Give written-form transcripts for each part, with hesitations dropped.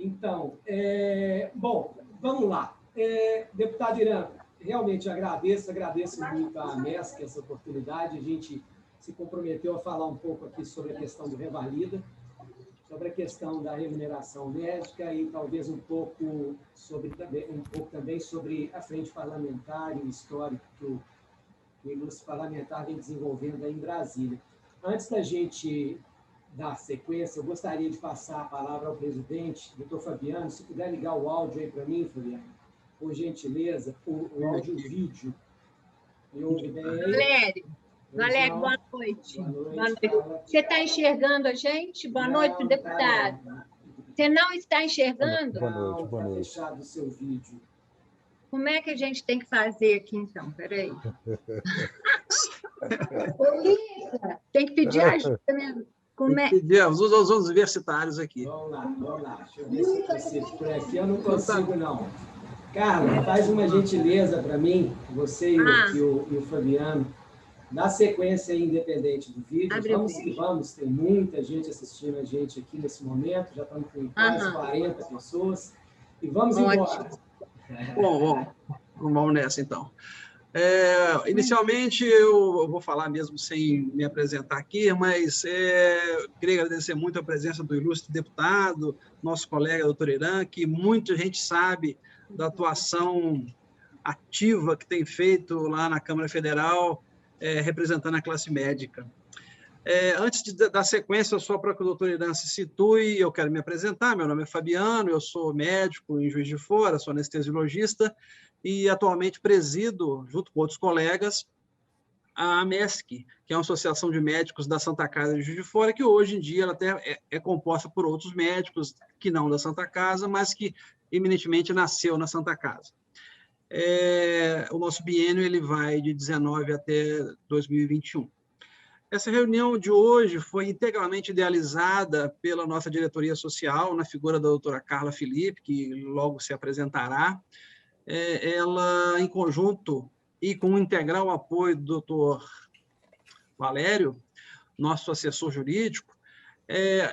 Então, bom, vamos lá. Deputado Irã, realmente agradeço muito à MESC essa oportunidade. A gente se comprometeu a falar um pouco aqui sobre a questão do Revalida, sobre a questão da remuneração médica e talvez um pouco também sobre a frente parlamentar e o histórico que o ilustre parlamentar vem desenvolvendo aí em Brasília. Antes da gente dar sequência, eu gostaria de passar a palavra ao presidente, doutor Fabiano. Se puder ligar o áudio aí para mim, Fabiano, por gentileza, o áudio e o vídeo. Me ouve bem aí? Valério, boa noite. Boa noite. Você está enxergando a gente? Boa noite, deputado. Você não está enxergando? Não, está fechado o seu vídeo. Como é que a gente tem que fazer aqui, então? Espera aí. Tem que pedir ajuda, né? Tem que pedir os universitários aqui. Vamos lá. Deixa eu ver se eu consigo. Por aqui eu não consigo, não. Carla, faz uma gentileza para mim, você e o Fabiano, dá sequência aí, independente do vídeo. Vamos, tem muita gente assistindo a gente aqui nesse momento, já estamos com quase 40 pessoas, e vamos embora. Bom, vamos nessa, então. Inicialmente, eu vou falar mesmo sem me apresentar aqui, mas queria agradecer muito a presença do ilustre deputado, nosso colega doutor Irã, que muita gente sabe da atuação ativa que tem feito lá na Câmara Federal, representando a classe médica. Antes da sequência, só para que o doutor Irã se situe, eu quero me apresentar. Meu nome é Fabiano, eu sou médico em Juiz de Fora, sou anestesiologista e atualmente presido, junto com outros colegas, a MESC, que é uma associação de médicos da Santa Casa de Juiz de Fora, que hoje em dia ela até é composta por outros médicos que não da Santa Casa, mas que eminentemente nasceu na Santa Casa. O nosso biênio ele vai de 19 até 2021. Essa reunião de hoje foi integralmente idealizada pela nossa diretoria social, na figura da doutora Carla Felipe, que logo se apresentará. Ela, em conjunto e com o integral apoio do doutor Valério, nosso assessor jurídico,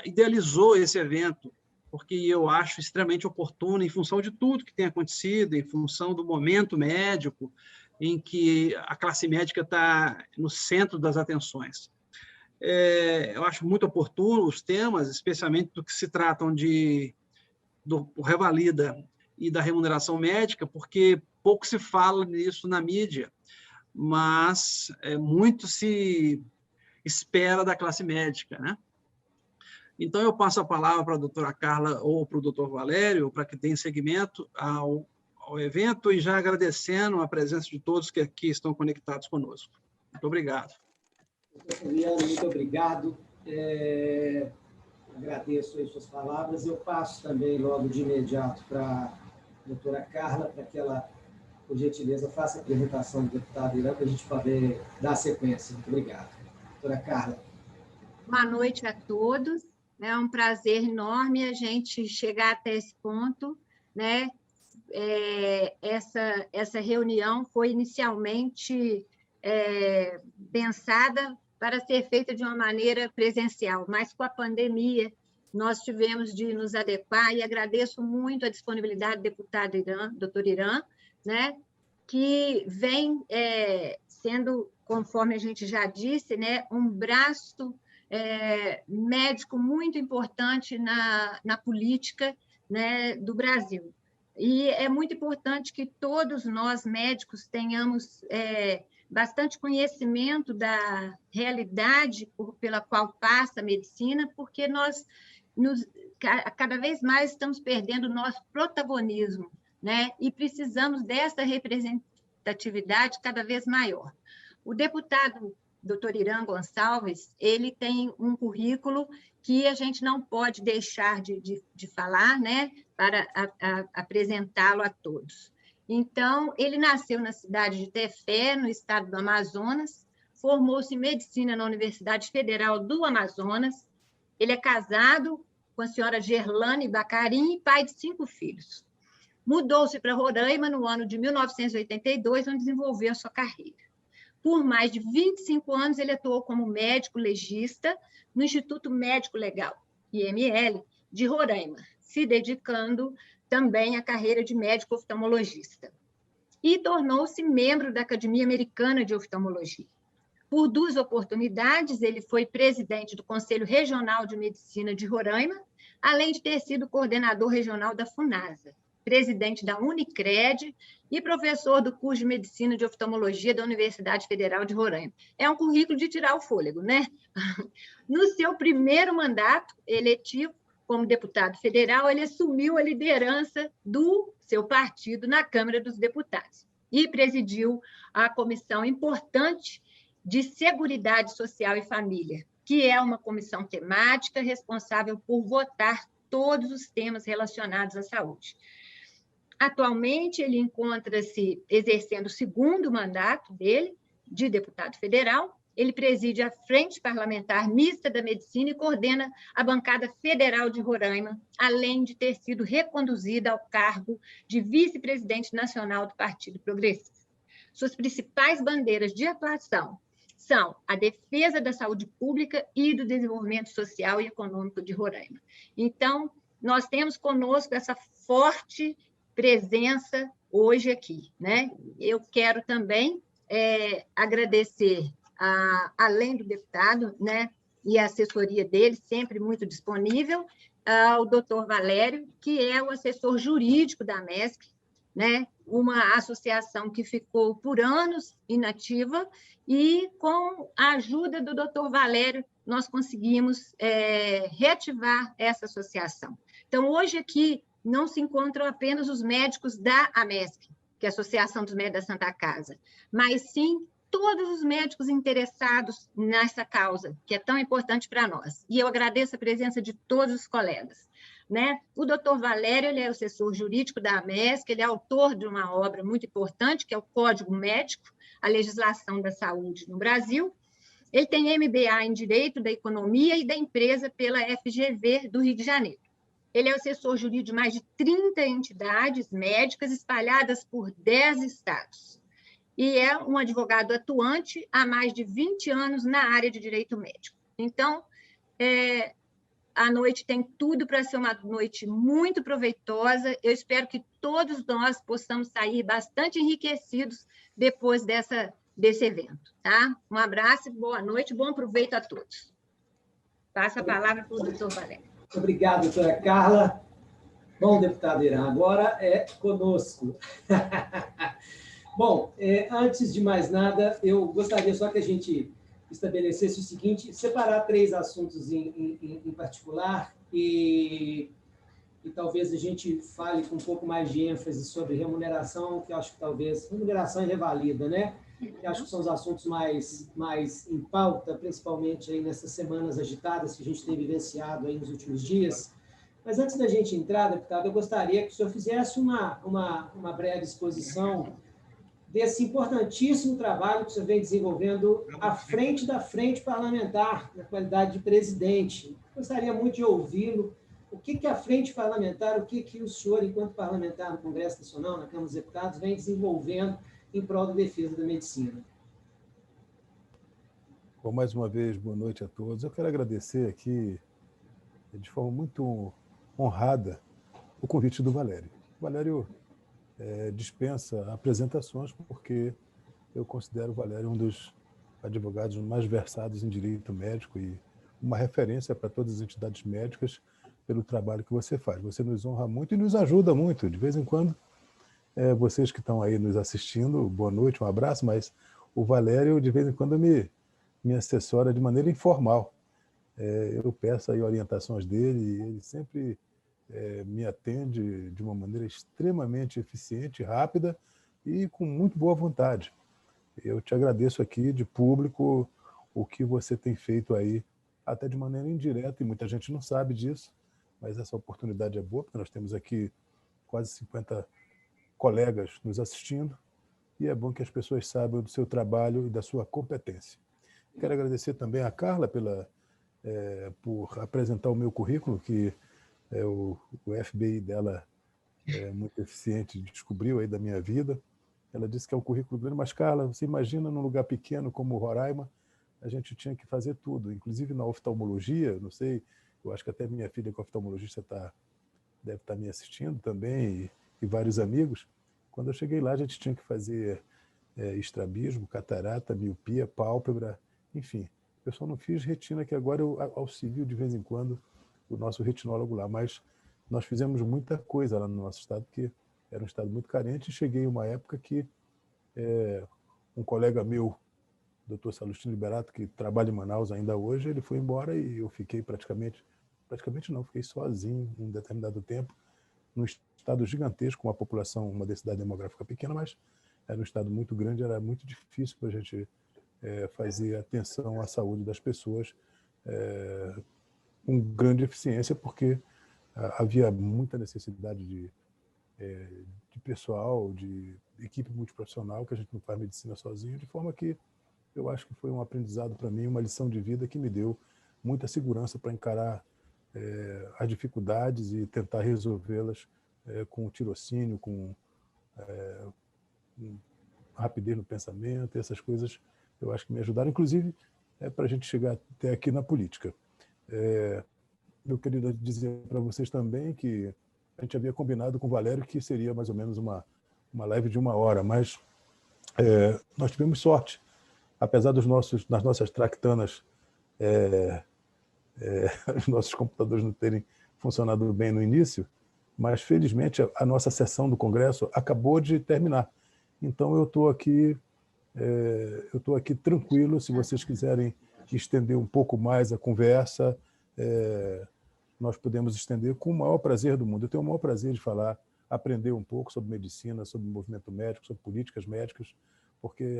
idealizou esse evento, porque eu acho extremamente oportuno, em função de tudo que tem acontecido, em função do momento médico, em que a classe médica está no centro das atenções. Eu acho muito oportuno os temas, especialmente do que se tratam do Revalida e da remuneração médica, porque pouco se fala nisso na mídia, mas muito se espera da classe médica, né? Então, eu passo a palavra para a doutora Carla ou para o doutor Valério, para que deem seguimento ao evento, e já agradecendo a presença de todos que aqui estão conectados conosco. Muito obrigado. Muito obrigado. Agradeço as suas palavras. Eu passo também logo de imediato para a doutora Carla, para que ela, por gentileza, faça a apresentação do deputado Irã, para a gente poder dar sequência. Muito obrigado. Doutora Carla. Boa noite a todos. É um prazer enorme a gente chegar até esse ponto, né? Essa reunião foi inicialmente pensada para ser feita de uma maneira presencial, mas com a pandemia nós tivemos de nos adequar, e agradeço muito a disponibilidade do deputado Irã, doutor Irã, né, que vem sendo, conforme a gente já disse, né, um braço médico muito importante na política, né, do Brasil. E é muito importante que todos nós, médicos, tenhamos bastante conhecimento da realidade pela qual passa a medicina, porque nós, cada vez mais, estamos perdendo o nosso protagonismo, né? E precisamos dessa representatividade cada vez maior. O deputado Dr. Irã Gonçalves, ele tem um currículo que a gente não pode deixar de falar, né, para apresentá-lo a todos. Então, ele nasceu na cidade de Tefé, no estado do Amazonas, formou-se em medicina na Universidade Federal do Amazonas. Ele é casado com a senhora Gerlane Bacarim e pai de 5 filhos. Mudou-se para Roraima no ano de 1982, onde desenvolveu a sua carreira. Por mais de 25 anos, ele atuou como médico legista no Instituto Médico Legal, IML, de Roraima, se dedicando também à carreira de médico oftalmologista. E tornou-se membro da Academia Americana de Oftalmologia. Por 2 oportunidades, ele foi presidente do Conselho Regional de Medicina de Roraima, além de ter sido coordenador regional da FUNASA, presidente da Unicred e professor do curso de Medicina de Oftalmologia da Universidade Federal de Roraima. É um currículo de tirar o fôlego, né? No seu primeiro mandato eletivo, como deputado federal, ele assumiu a liderança do seu partido na Câmara dos Deputados e presidiu a comissão importante de Seguridade Social e Família, que é uma comissão temática responsável por votar todos os temas relacionados à saúde. Atualmente, ele encontra-se exercendo o segundo mandato dele, de deputado federal. Ele preside a Frente Parlamentar Mista da Medicina e coordena a bancada federal de Roraima, além de ter sido reconduzida ao cargo de vice-presidente nacional do Partido Progressista. Suas principais bandeiras de atuação são a defesa da saúde pública e do desenvolvimento social e econômico de Roraima. Então, nós temos conosco essa forte presença hoje aqui, né? Eu quero também agradecer, além do deputado, né, e a assessoria dele, sempre muito disponível, ao doutor Valério, que é o assessor jurídico da MESC, né, uma associação que ficou por anos inativa, e com a ajuda do doutor Valério, nós conseguimos reativar essa associação. Então, hoje aqui não se encontram apenas os médicos da AMESC, que é a Associação dos Médicos da Santa Casa, mas sim todos os médicos interessados nessa causa, que é tão importante para nós. E eu agradeço a presença de todos os colegas, né? O doutor Valério, ele é o assessor jurídico da AMESC, ele é autor de uma obra muito importante, que é o Código Médico, a legislação da saúde no Brasil. Ele tem MBA em Direito da Economia e da Empresa pela FGV do Rio de Janeiro. Ele é assessor jurídico de mais de 30 entidades médicas espalhadas por 10 estados. E é um advogado atuante há mais de 20 anos na área de direito médico. Então, a noite tem tudo para ser uma noite muito proveitosa. Eu espero que todos nós possamos sair bastante enriquecidos depois desse evento. Tá? Um abraço, boa noite, bom proveito a todos. Passo a palavra para o doutor Valério. Obrigado, doutora Carla. Bom, deputado Irã, agora é conosco. Bom, antes de mais nada, eu gostaria só que a gente estabelecesse o seguinte, separar 3 assuntos em particular e talvez a gente fale com um pouco mais de ênfase sobre remuneração, que eu acho que talvez... Remuneração e revalida, né? Que acho que são os assuntos mais em pauta, principalmente aí nessas semanas agitadas que a gente tem vivenciado aí nos últimos dias. Mas antes da gente entrar, deputado, eu gostaria que o senhor fizesse uma breve exposição desse importantíssimo trabalho que o senhor vem desenvolvendo à frente da Frente Parlamentar, na qualidade de presidente. Gostaria muito de ouvi-lo. O que a Frente Parlamentar, o que o senhor, enquanto parlamentar no Congresso Nacional, na Câmara dos Deputados, vem desenvolvendo em prol da defesa da medicina? Bom, mais uma vez, boa noite a todos. Eu quero agradecer aqui, de forma muito honrada, o convite do Valério. O Valério dispensa apresentações, porque eu considero o Valério um dos advogados mais versados em direito médico e uma referência para todas as entidades médicas pelo trabalho que você faz. Você nos honra muito e nos ajuda muito. De vez em quando, vocês que estão aí nos assistindo, boa noite, um abraço, mas o Valério, de vez em quando, me assessora de maneira informal. Eu peço aí orientações dele e ele sempre me atende de uma maneira extremamente eficiente, rápida e com muito boa vontade. Eu te agradeço aqui de público o que você tem feito aí, até de maneira indireta, e muita gente não sabe disso, mas essa oportunidade é boa, porque nós temos aqui quase 50 colegas nos assistindo, e é bom que as pessoas saibam do seu trabalho e da sua competência. Quero agradecer também a Carla por apresentar o meu currículo, que o FBI dela é muito eficiente, descobriu aí da minha vida. Ela disse que é um currículo grande, mas, Carla, você imagina num lugar pequeno como Roraima, a gente tinha que fazer tudo, inclusive na oftalmologia, não sei, eu acho que até minha filha que é oftalmologista está deve estar me assistindo também, e vários amigos. Quando eu cheguei lá, a gente tinha que fazer estrabismo, catarata, miopia, pálpebra, enfim. Eu só não fiz retina, que agora eu auxilio de vez em quando o nosso retinólogo lá, mas nós fizemos muita coisa lá no nosso estado, porque era um estado muito carente, e cheguei em uma época que um colega meu, Dr. Salustino Liberato, que trabalha em Manaus ainda hoje, ele foi embora e eu fiquei praticamente não, fiquei sozinho em um determinado tempo, num estado gigantesco, com uma população, uma densidade demográfica pequena, mas era um estado muito grande, era muito difícil para a gente fazer atenção à saúde das pessoas com grande eficiência, porque havia muita necessidade de pessoal, de equipe multiprofissional, que a gente não faz medicina sozinho, de forma que eu acho que foi um aprendizado para mim, uma lição de vida que me deu muita segurança para encarar as dificuldades e tentar resolvê-las com tirocínio, com rapidez no pensamento, essas coisas eu acho que me ajudaram, inclusive para a gente chegar até aqui na política. Eu queria dizer para vocês também que a gente havia combinado com o Valério que seria mais ou menos uma live de 1 hora, mas nós tivemos sorte. Apesar das nossas tractanas, os nossos computadores não terem funcionado bem no início, mas, felizmente, a nossa sessão do Congresso acabou de terminar. Então, eu estou aqui tranquilo. Se vocês quiserem estender um pouco mais a conversa, nós podemos estender com o maior prazer do mundo. Eu tenho o maior prazer de falar, aprender um pouco sobre medicina, sobre movimento médico, sobre políticas médicas, porque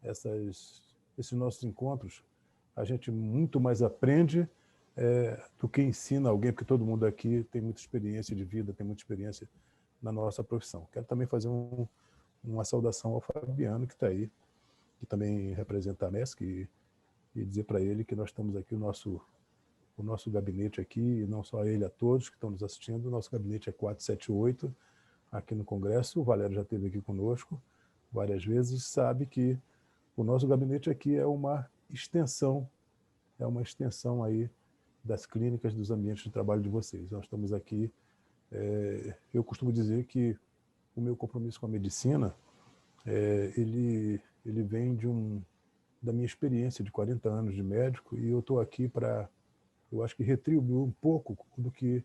esses nossos encontros, a gente muito mais aprende do que ensina alguém, porque todo mundo aqui tem muita experiência de vida, tem muita experiência na nossa profissão. Quero também fazer uma saudação ao Fabiano, que está aí, que também representa a MESC, e dizer para ele que nós estamos aqui, o nosso gabinete aqui, e não só a ele, a todos que estão nos assistindo, o nosso gabinete é 478, aqui no Congresso. O Valério já esteve aqui conosco várias vezes, sabe que o nosso gabinete aqui é uma extensão aí das clínicas, dos ambientes de trabalho de vocês. Nós estamos aqui, eu costumo dizer que o meu compromisso com a medicina, ele vem da minha experiência de 40 anos de médico, e eu estou aqui para, eu acho que retribuir um pouco do que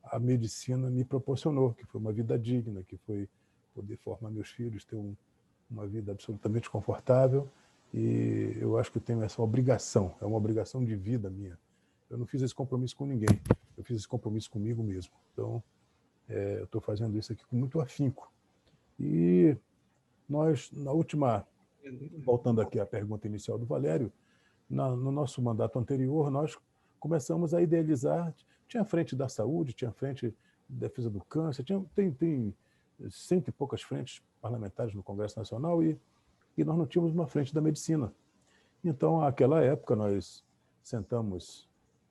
a medicina me proporcionou, que foi uma vida digna, que foi poder formar meus filhos, ter uma vida absolutamente confortável, e eu acho que eu tenho essa obrigação, é uma obrigação de vida minha. Eu não fiz esse compromisso com ninguém, eu fiz esse compromisso comigo mesmo. Então, eu estou fazendo isso aqui com muito afinco. E nós, na última, voltando aqui à pergunta inicial do Valério, no nosso mandato anterior, nós começamos a idealizar, tinha a frente da saúde, tinha a frente da defesa do câncer, tem 100 e poucas frentes parlamentares no Congresso Nacional, e nós não tínhamos uma frente da medicina. Então, naquela época, nós sentamos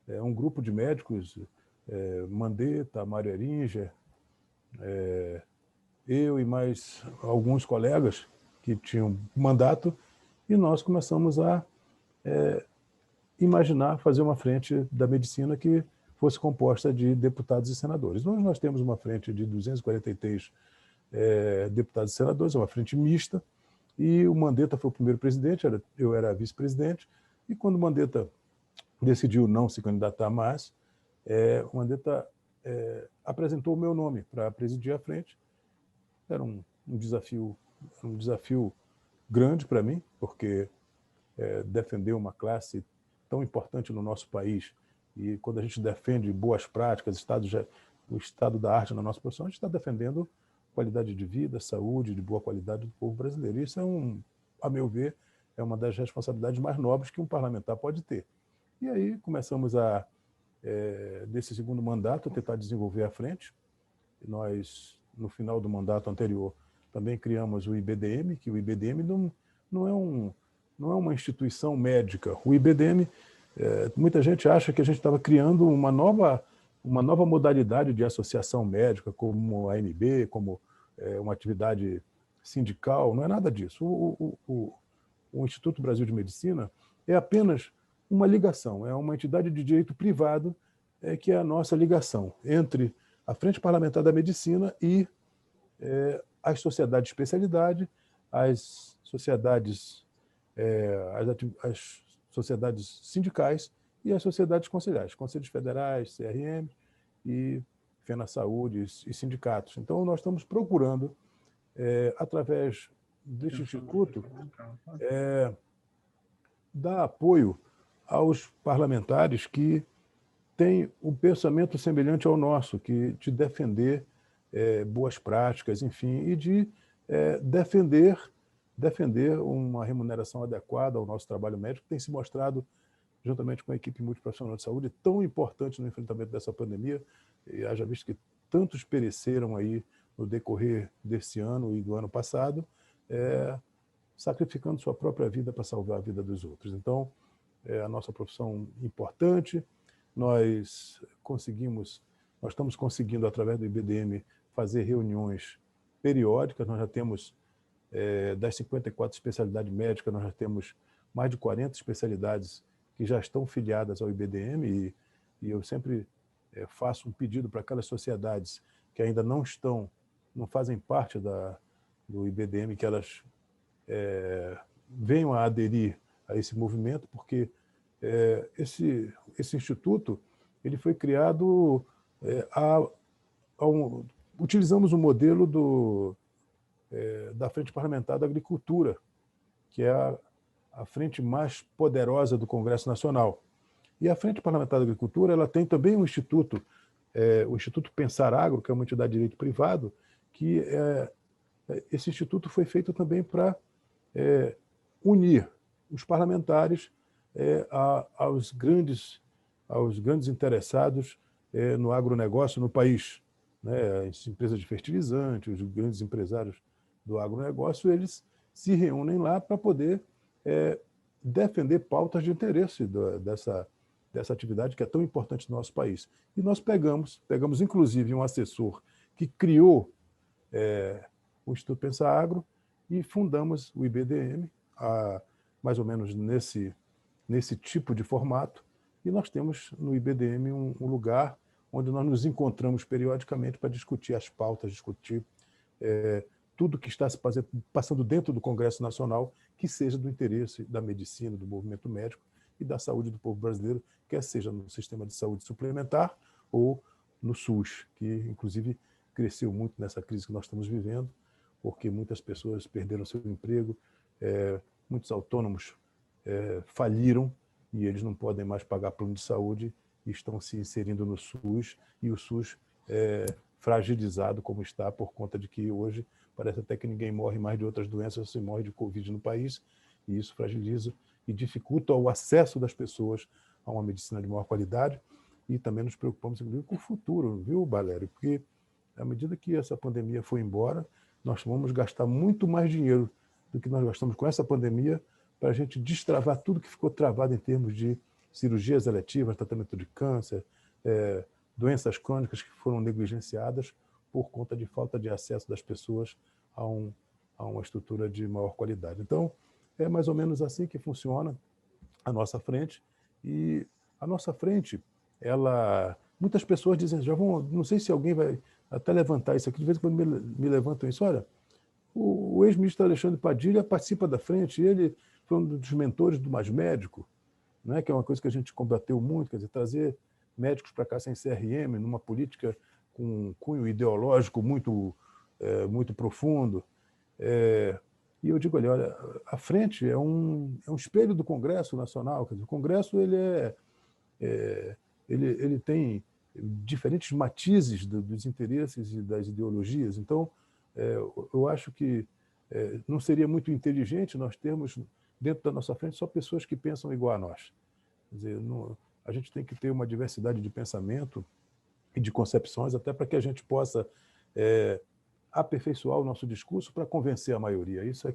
um grupo de médicos, Mandetta, Mário Eringer, eu e mais alguns colegas que tinham mandato, e nós começamos a imaginar fazer uma frente da medicina que fosse composta de deputados e senadores. Hoje nós temos uma frente de 243 deputados e senadores, é uma frente mista, e o Mandetta foi o primeiro presidente, eu era vice-presidente, e quando o Mandetta decidiu não se candidatar mais, o Mandetta apresentou o meu nome para presidir a frente. Era um desafio grande para mim, porque defender uma classe tão importante no nosso país, e quando a gente defende boas práticas, o estado da arte na nossa profissão, a gente está defendendo qualidade de vida, saúde, de boa qualidade do povo brasileiro. Isso a meu ver, é uma das responsabilidades mais nobres que um parlamentar pode ter. E aí começamos nesse segundo mandato, a tentar desenvolver a frente. Nós, no final do mandato anterior, também criamos o IBDM, que o IBDM não é uma instituição médica. O IBDM, muita gente acha que a gente estava criando uma nova modalidade de associação médica, como a ANB, como uma atividade sindical. Não é nada disso. O Instituto Brasil de Medicina é apenas uma ligação, é uma entidade de direito privado que é a nossa ligação entre a Frente Parlamentar da Medicina e as sociedades de especialidade, as sociedades, as sociedades sindicais e as sociedades conselheiras, conselhos federais, CRM e FenaSaúde e sindicatos. Então, nós estamos procurando, através deste instituto, dar apoio aos parlamentares que têm um pensamento semelhante ao nosso, que de defender boas práticas, enfim, e de defender uma remuneração adequada ao nosso trabalho médico, que tem se mostrado, juntamente com a equipe multiprofissional de saúde, tão importante no enfrentamento dessa pandemia, e haja visto que tantos pereceram aí no decorrer desse ano e do ano passado, sacrificando sua própria vida para salvar a vida dos outros. Então, a nossa profissão importante, nós estamos conseguindo, através do IBDM, fazer reuniões periódicas. Nós já temos, das 54 especialidades médicas, nós já temos mais de 40 especialidades que já estão filiadas ao IBDM, e eu sempre faço um pedido para aquelas sociedades que ainda não fazem parte do IBDM, que elas venham a aderir a esse movimento, porque esse instituto ele foi criado utilizamos o modelo da Frente Parlamentar da Agricultura, que é a frente mais poderosa do Congresso Nacional. E a Frente Parlamentar da Agricultura ela tem também um instituto, o Instituto Pensar Agro, que é uma entidade de direito privado, que esse instituto foi feito também para unir os parlamentares aos grandes interessados no agronegócio no país. Né? As empresas de fertilizantes, os grandes empresários do agronegócio, eles se reúnem lá para poder defender pautas de interesse dessa atividade que é tão importante no nosso país. E nós pegamos inclusive um assessor que criou o Instituto Pensar Agro e fundamos o IBDM, mais ou menos nesse tipo de formato, e nós temos no IBDM um lugar onde nós nos encontramos periodicamente para discutir as pautas, discutir tudo que está se passando dentro do Congresso Nacional, que seja do interesse da medicina, do movimento médico e da saúde do povo brasileiro, quer seja no sistema de saúde suplementar ou no SUS, que inclusive cresceu muito nessa crise que nós estamos vivendo, porque muitas pessoas perderam seu emprego, muitos autônomos faliram e eles não podem mais pagar plano de saúde e estão se inserindo no SUS, e o SUS fragilizado como está por conta de que hoje parece até que ninguém morre mais de outras doenças, se morre de Covid no país, e isso fragiliza e dificulta o acesso das pessoas a uma medicina de maior qualidade. E também nos preocupamos inclusive com o futuro, viu, Valério? Porque à medida que essa pandemia for embora, nós vamos gastar muito mais dinheiro do que nós gastamos com essa pandemia para a gente destravar tudo que ficou travado em termos de cirurgias eletivas, tratamento de câncer, doenças crônicas que foram negligenciadas por conta de falta de acesso das pessoas a uma estrutura de maior qualidade. Então, é mais ou menos assim que funciona a nossa frente. E a nossa frente, muitas pessoas dizem, não sei se alguém vai até levantar isso aqui, de vez em quando me levantam isso, olha, o ex-ministro Alexandre Padilha participa da frente, ele foi um dos mentores do Mais Médico, né, que é uma coisa que a gente combateu muito, quer dizer, trazer médicos para cá sem CRM, numa política com um cunho ideológico muito profundo. E eu digo, olha, a frente é um espelho do Congresso Nacional. Quer dizer, o Congresso ele tem diferentes matizes dos interesses e das ideologias. Então, eu acho que não seria muito inteligente nós termos dentro da nossa frente só pessoas que pensam igual a nós. Quer dizer, a gente tem que ter uma diversidade de pensamento e de concepções, até para que a gente possa aperfeiçoar o nosso discurso para convencer a maioria. Isso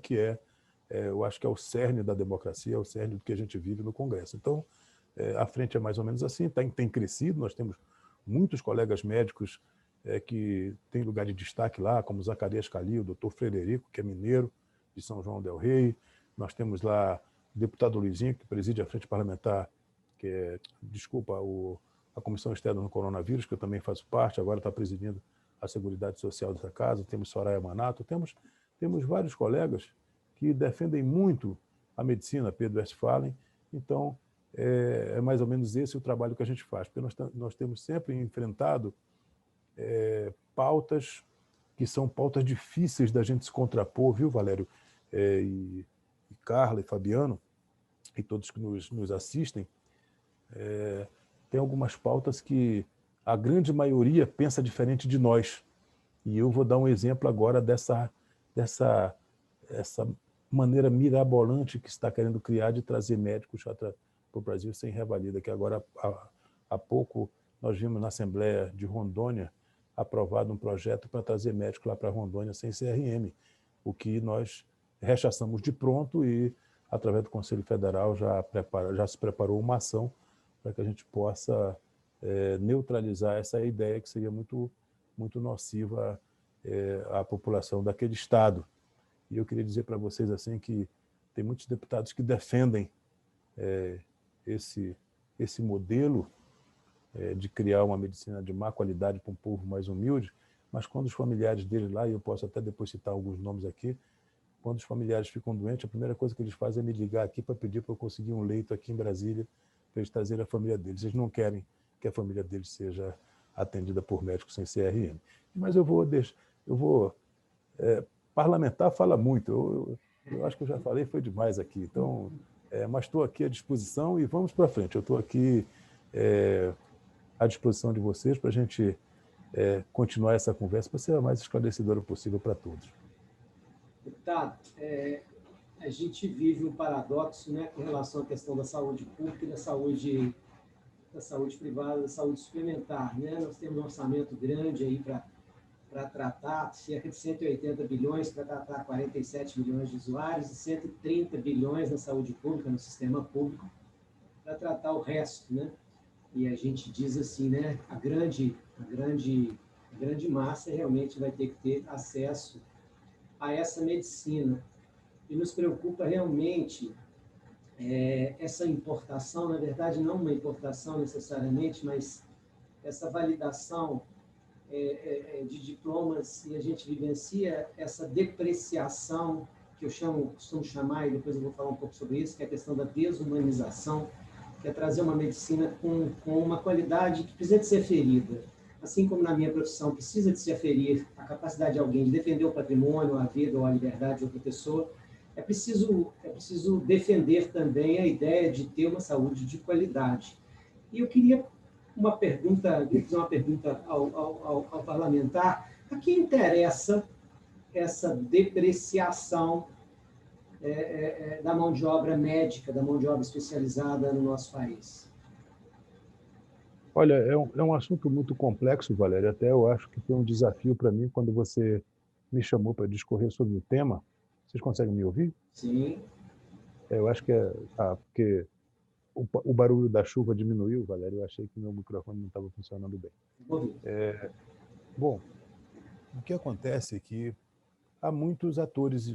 eu acho que é o cerne da democracia, é o cerne do que a gente vive no Congresso. Então, a frente é mais ou menos assim, tem crescido, nós temos muitos colegas médicos que têm lugar de destaque lá, como Zacarias Calil, o doutor Frederico, que é mineiro, de São João del Rei. Nós temos lá o deputado Luizinho, que preside a frente parlamentar, o a Comissão Externa no Coronavírus, que eu também faço parte, agora está presidindo a Seguridade Social dessa casa, temos Soraya Manato, temos vários colegas que defendem muito a medicina, Pedro Westphalen. Então, é mais ou menos esse o trabalho que a gente faz, porque nós temos sempre enfrentado pautas que são pautas difíceis da gente se contrapor, viu, Valério? E Carla e Fabiano, e todos que nos assistem, tem algumas pautas que a grande maioria pensa diferente de nós. E eu vou dar um exemplo agora dessa maneira mirabolante que está querendo criar de trazer médicos para o Brasil sem revalida, que agora, há pouco, nós vimos na Assembleia de Rondônia aprovado um projeto para trazer médico lá para Rondônia sem CRM, o que nós rechaçamos de pronto e, através do Conselho Federal, já se preparou uma ação para que a gente possa neutralizar essa ideia que seria muito nociva à população daquele estado. E eu queria dizer para vocês assim que tem muitos deputados que defendem esse modelo de criar uma medicina de má qualidade para um povo mais humilde, mas quando os familiares deles lá, e eu posso até depois citar alguns nomes aqui, quando os familiares ficam doentes, a primeira coisa que eles fazem é me ligar aqui para pedir para eu conseguir um leito aqui em Brasília para eles trazerem a família deles. Eles não querem que a família deles seja atendida por médicos sem CRM. Mas eu vou parlamentar fala muito. Eu acho que eu já falei, foi demais aqui. Então, mas estou aqui à disposição e vamos para frente. Eu estou aqui à disposição de vocês para a gente continuar essa conversa para ser a mais esclarecedora possível para todos. Deputado, a gente vive um paradoxo, né, com relação à questão da saúde pública e da saúde privada, da saúde suplementar. Né? Nós temos um orçamento grande aí para tratar, cerca de 180 bilhões para tratar 47 milhões de usuários e 130 bilhões na saúde pública, no sistema público, para tratar o resto, né? E a gente diz assim, né, a grande massa realmente vai ter que ter acesso a essa medicina. E nos preocupa realmente essa importação, na verdade não uma importação necessariamente, mas essa validação de diplomas, e a gente vivencia essa depreciação, que eu costumo chamar, e depois eu vou falar um pouco sobre isso, que é a questão da desumanização, que é trazer uma medicina com uma qualidade que precisa de ser ferida. Assim como na minha profissão precisa de se aferir a capacidade de alguém de defender o patrimônio, a vida ou a liberdade de outra pessoa, é preciso defender também a ideia de ter uma saúde de qualidade. E eu queria fazer uma pergunta ao parlamentar: a quem interessa essa depreciação da mão de obra médica, da mão de obra especializada no nosso país? Olha, é um assunto muito complexo, Valéria. Até eu acho que foi um desafio para mim quando você me chamou para discorrer sobre o tema. Vocês conseguem me ouvir? Sim. Eu acho que porque o barulho da chuva diminuiu, Valéria. Eu achei que meu microfone não estava funcionando bem. Bom, o que acontece é que há muitos atores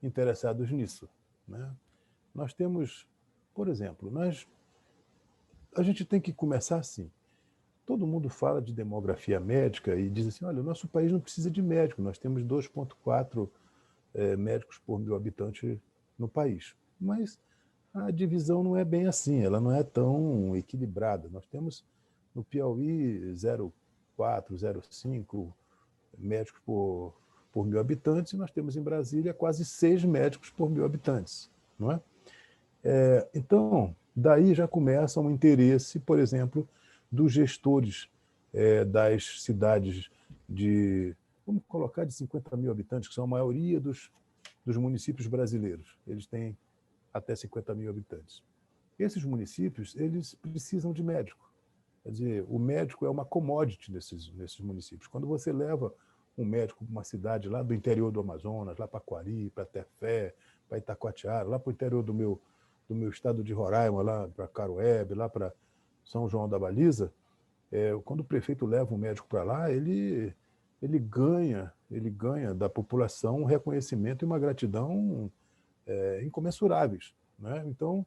interessados nisso, né? Nós temos, por exemplo, a gente tem que começar assim. Todo mundo fala de demografia médica e diz assim, olha, o nosso país não precisa de médico, nós temos 2,4 médicos por 1.000 habitantes no país. Mas a divisão não é bem assim, ela não é tão equilibrada. Nós temos no Piauí 0,4, 0,5 médicos por 1.000 habitantes, e nós temos em Brasília quase 6 médicos por 1.000 habitantes, não é? Então, daí já começa um interesse, por exemplo, dos gestores das cidades vamos colocar, de 50.000 habitantes, que são a maioria dos municípios brasileiros. Eles têm até 50.000 habitantes. Esses municípios, eles precisam de médico. Quer dizer, o médico é uma commodity nesses municípios. Quando você leva um médico para uma cidade lá do interior do Amazonas, lá para Quari, para Tefé, para Itacoatiara, lá para o interior do meu estado de Roraima, lá para Caruebe, lá para São João da Baliza, quando o prefeito leva um médico para lá, ele ganha da população um reconhecimento e uma gratidão incomensuráveis, né? Então,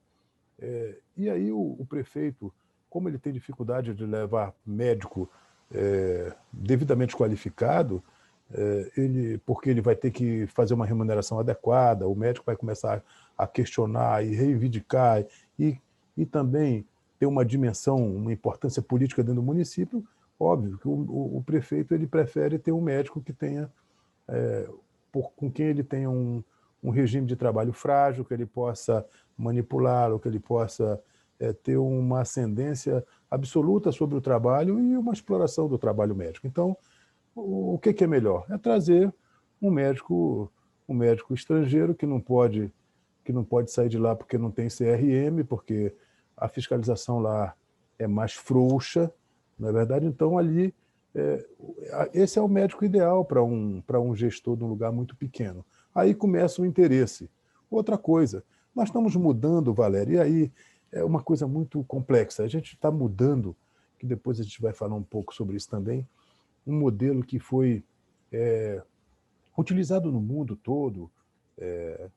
e aí o prefeito, como ele tem dificuldade de levar médico devidamente qualificado, porque ele vai ter que fazer uma remuneração adequada, o médico vai começar a questionar e reivindicar, e também ter uma dimensão, uma importância política dentro do município. Óbvio que o prefeito ele prefere ter um médico que tenha, com quem ele tenha um regime de trabalho frágil, que ele possa manipulá-lo, que ele possa ter uma ascendência absoluta sobre o trabalho e uma exploração do trabalho médico. Então, o que é melhor? É trazer um médico estrangeiro que não pode sair de lá porque não tem CRM, porque a fiscalização lá é mais frouxa, não é verdade? Então, ali, esse é o médico ideal para um gestor de um lugar muito pequeno. Aí começa o interesse. Outra coisa, nós estamos mudando, Valério, e aí é uma coisa muito complexa. A gente está mudando, que depois a gente vai falar um pouco sobre isso também, um modelo que foi utilizado no mundo todo,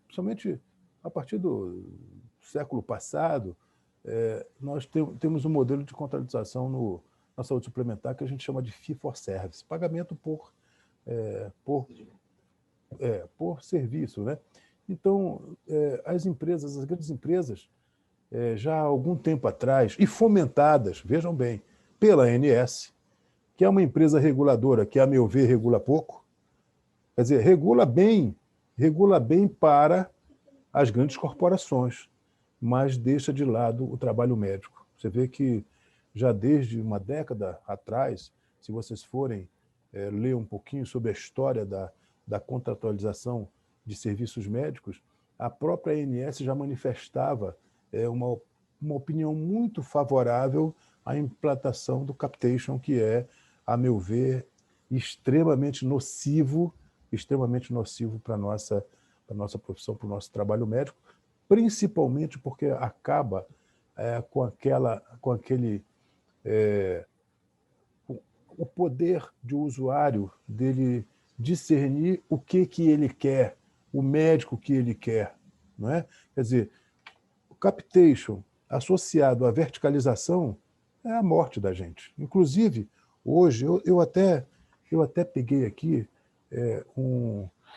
principalmente a partir do século passado. Nós temos um modelo de contratualização na saúde suplementar que a gente chama de fee for service, pagamento por serviço, né? Então, as grandes empresas, já há algum tempo atrás, e fomentadas, vejam bem, pela ANS, que é uma empresa reguladora que, a meu ver, regula pouco, quer dizer, regula bem para as grandes corporações, mas deixa de lado o trabalho médico. Você vê que já desde uma década atrás, se vocês forem ler um pouquinho sobre a história da contratualização de serviços médicos, a própria ANS já manifestava uma opinião muito favorável à implantação do capitation, que é, a meu ver, extremamente nocivo para a nossa profissão, para o nosso trabalho médico, principalmente porque acaba com aquele o poder de usuário dele discernir o que ele quer, o médico que ele quer, não é? Quer dizer, o capitation associado à verticalização é a morte da gente. Inclusive, hoje, eu até peguei aqui,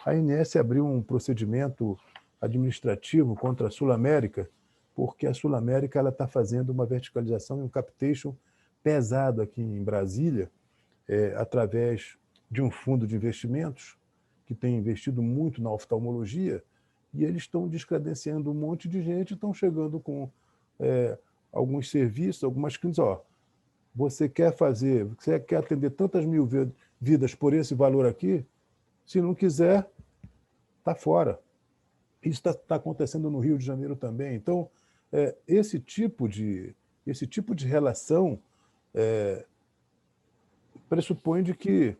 a ANS abriu um procedimento administrativo contra a Sul América, porque a Sul América está fazendo uma verticalização e um capitation pesado aqui em Brasília, através de um fundo de investimentos que tem investido muito na oftalmologia, e eles estão descredenciando um monte de gente, estão chegando com alguns serviços, algumas clínicas. Você quer atender tantas mil vidas por esse valor aqui? Se não quiser, está fora. Isso está acontecendo no Rio de Janeiro também. Então, esse tipo de relação pressupõe de que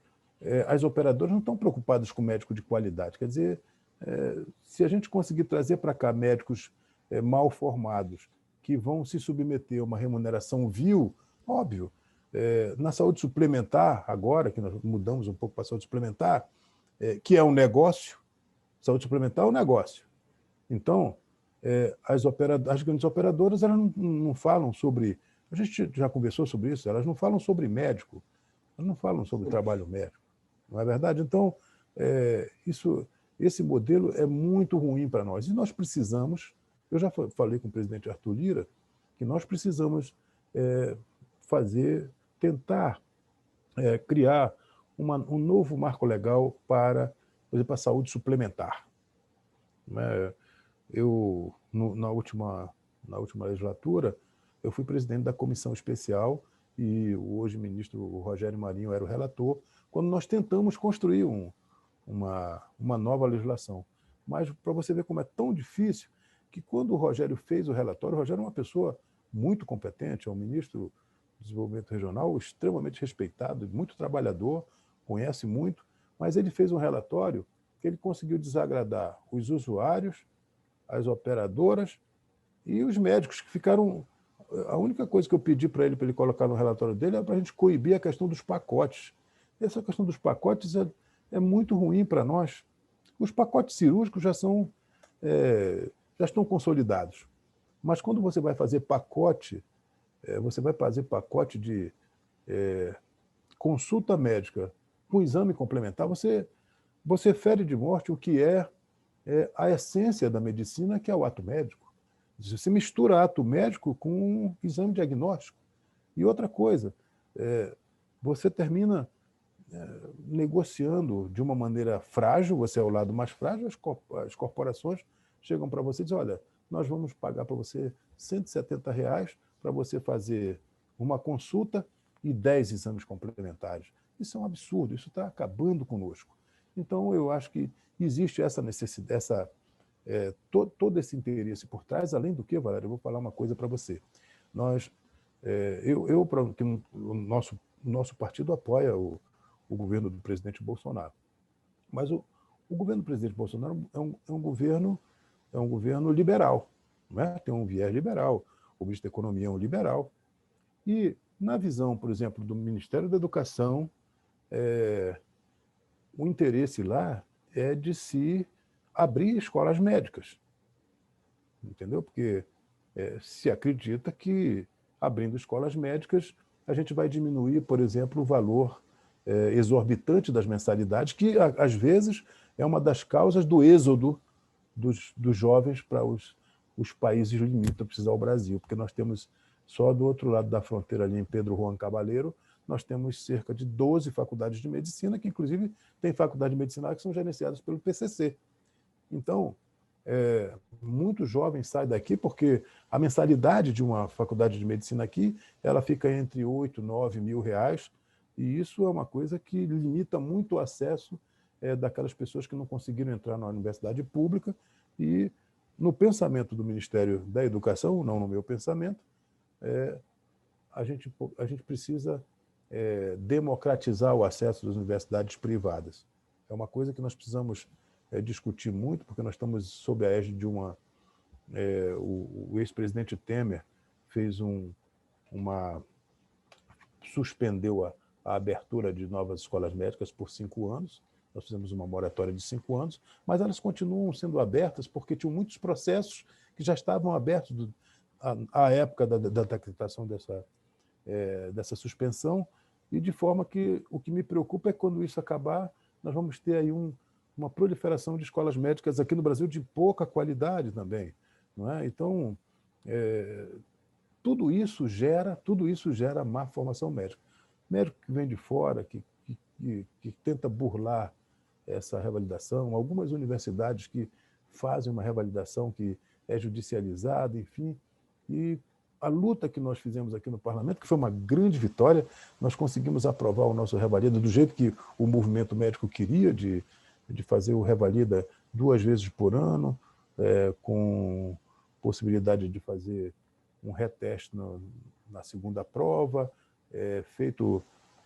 as operadoras não estão preocupadas com médico de qualidade. Quer dizer, se a gente conseguir trazer para cá médicos mal formados, que vão se submeter a uma remuneração vil, óbvio, na saúde suplementar, agora que nós mudamos um pouco para a saúde suplementar, que é um negócio, saúde suplementar é um negócio. Então, as grandes operadoras elas não falam sobre... A gente já conversou sobre isso, elas não falam sobre médico, elas não falam sobre trabalho médico, não é verdade? Então, esse modelo é muito ruim para nós. E nós precisamos, eu já falei com o presidente Arthur Lira, que nós precisamos tentar criar um novo marco legal para, por exemplo, a saúde suplementar. Na última legislatura, eu fui presidente da comissão especial e o hoje ministro Rogério Marinho era o relator, quando nós tentamos construir uma nova legislação. Mas, para você ver como é tão difícil, que quando o Rogério fez o relatório, o Rogério é uma pessoa muito competente, é um ministro do Desenvolvimento Regional extremamente respeitado, muito trabalhador, conhece muito, mas ele fez um relatório que ele conseguiu desagradar os usuários, as operadoras e os médicos, que ficaram... A única coisa que eu pedi para ele colocar no relatório dele é para a gente coibir a questão dos pacotes. Essa questão dos pacotes é muito ruim para nós. Os pacotes cirúrgicos já estão consolidados. Mas quando você vai fazer pacote você vai fazer pacote de consulta médica com exame complementar, você fere de morte o que é a essência da medicina, que é o ato médico. Você mistura ato médico com exame diagnóstico. E outra coisa, você termina negociando de uma maneira frágil, você é o lado mais frágil, as corporações chegam para você e dizem, olha, nós vamos pagar para você R$170 para você fazer uma consulta e 10 exames complementares. Isso é um absurdo, isso está acabando conosco. Então, eu acho que existe essa necessidade, todo esse interesse por trás, além do que, Valério, eu vou falar uma coisa para você. O nosso partido apoia o governo do presidente Bolsonaro. Mas o governo do presidente Bolsonaro é um governo liberal, não é? Tem um viés liberal. O ministro da Economia é um liberal. E, na visão, por exemplo, do Ministério da Educação, o interesse lá é de se abrir escolas médicas. Entendeu? Porque se acredita que, abrindo escolas médicas, a gente vai diminuir, por exemplo, o valor exorbitante das mensalidades, que, às vezes, é uma das causas do êxodo dos jovens para os países limítrofes ao Brasil, porque nós temos, só do outro lado da fronteira, ali em Pedro Juan Cabaleiro, nós temos cerca de 12 faculdades de medicina, que, inclusive, tem faculdade de medicina que são gerenciadas pelo PCC. Então, muitos jovens saem daqui porque a mensalidade de uma faculdade de medicina aqui, ela fica entre 8 e 9 mil reais, e isso é uma coisa que limita muito o acesso daquelas pessoas que não conseguiram entrar na universidade pública. E no pensamento do Ministério da Educação, não no meu pensamento, a gente precisa democratizar o acesso das universidades privadas. É uma coisa que nós precisamos discutir muito, porque nós estamos sob a égide de o ex-presidente Temer suspendeu a abertura de novas escolas médicas por 5 anos. Nós fizemos uma moratória de 5 anos, mas elas continuam sendo abertas porque tinham muitos processos que já estavam abertos à época da decretação dessa suspensão, e de forma que o que me preocupa é que, quando isso acabar, nós vamos ter aí uma proliferação de escolas médicas aqui no Brasil de pouca qualidade também, não é? Então, tudo isso gera má formação médica. Médico que vem de fora, que tenta burlar essa revalidação, algumas universidades que fazem uma revalidação que é judicializada, enfim. E a luta que nós fizemos aqui no Parlamento, que foi uma grande vitória, nós conseguimos aprovar o nosso revalida do jeito que o movimento médico queria, de fazer o revalida 2 vezes por ano, com possibilidade de fazer um reteste na segunda prova, feito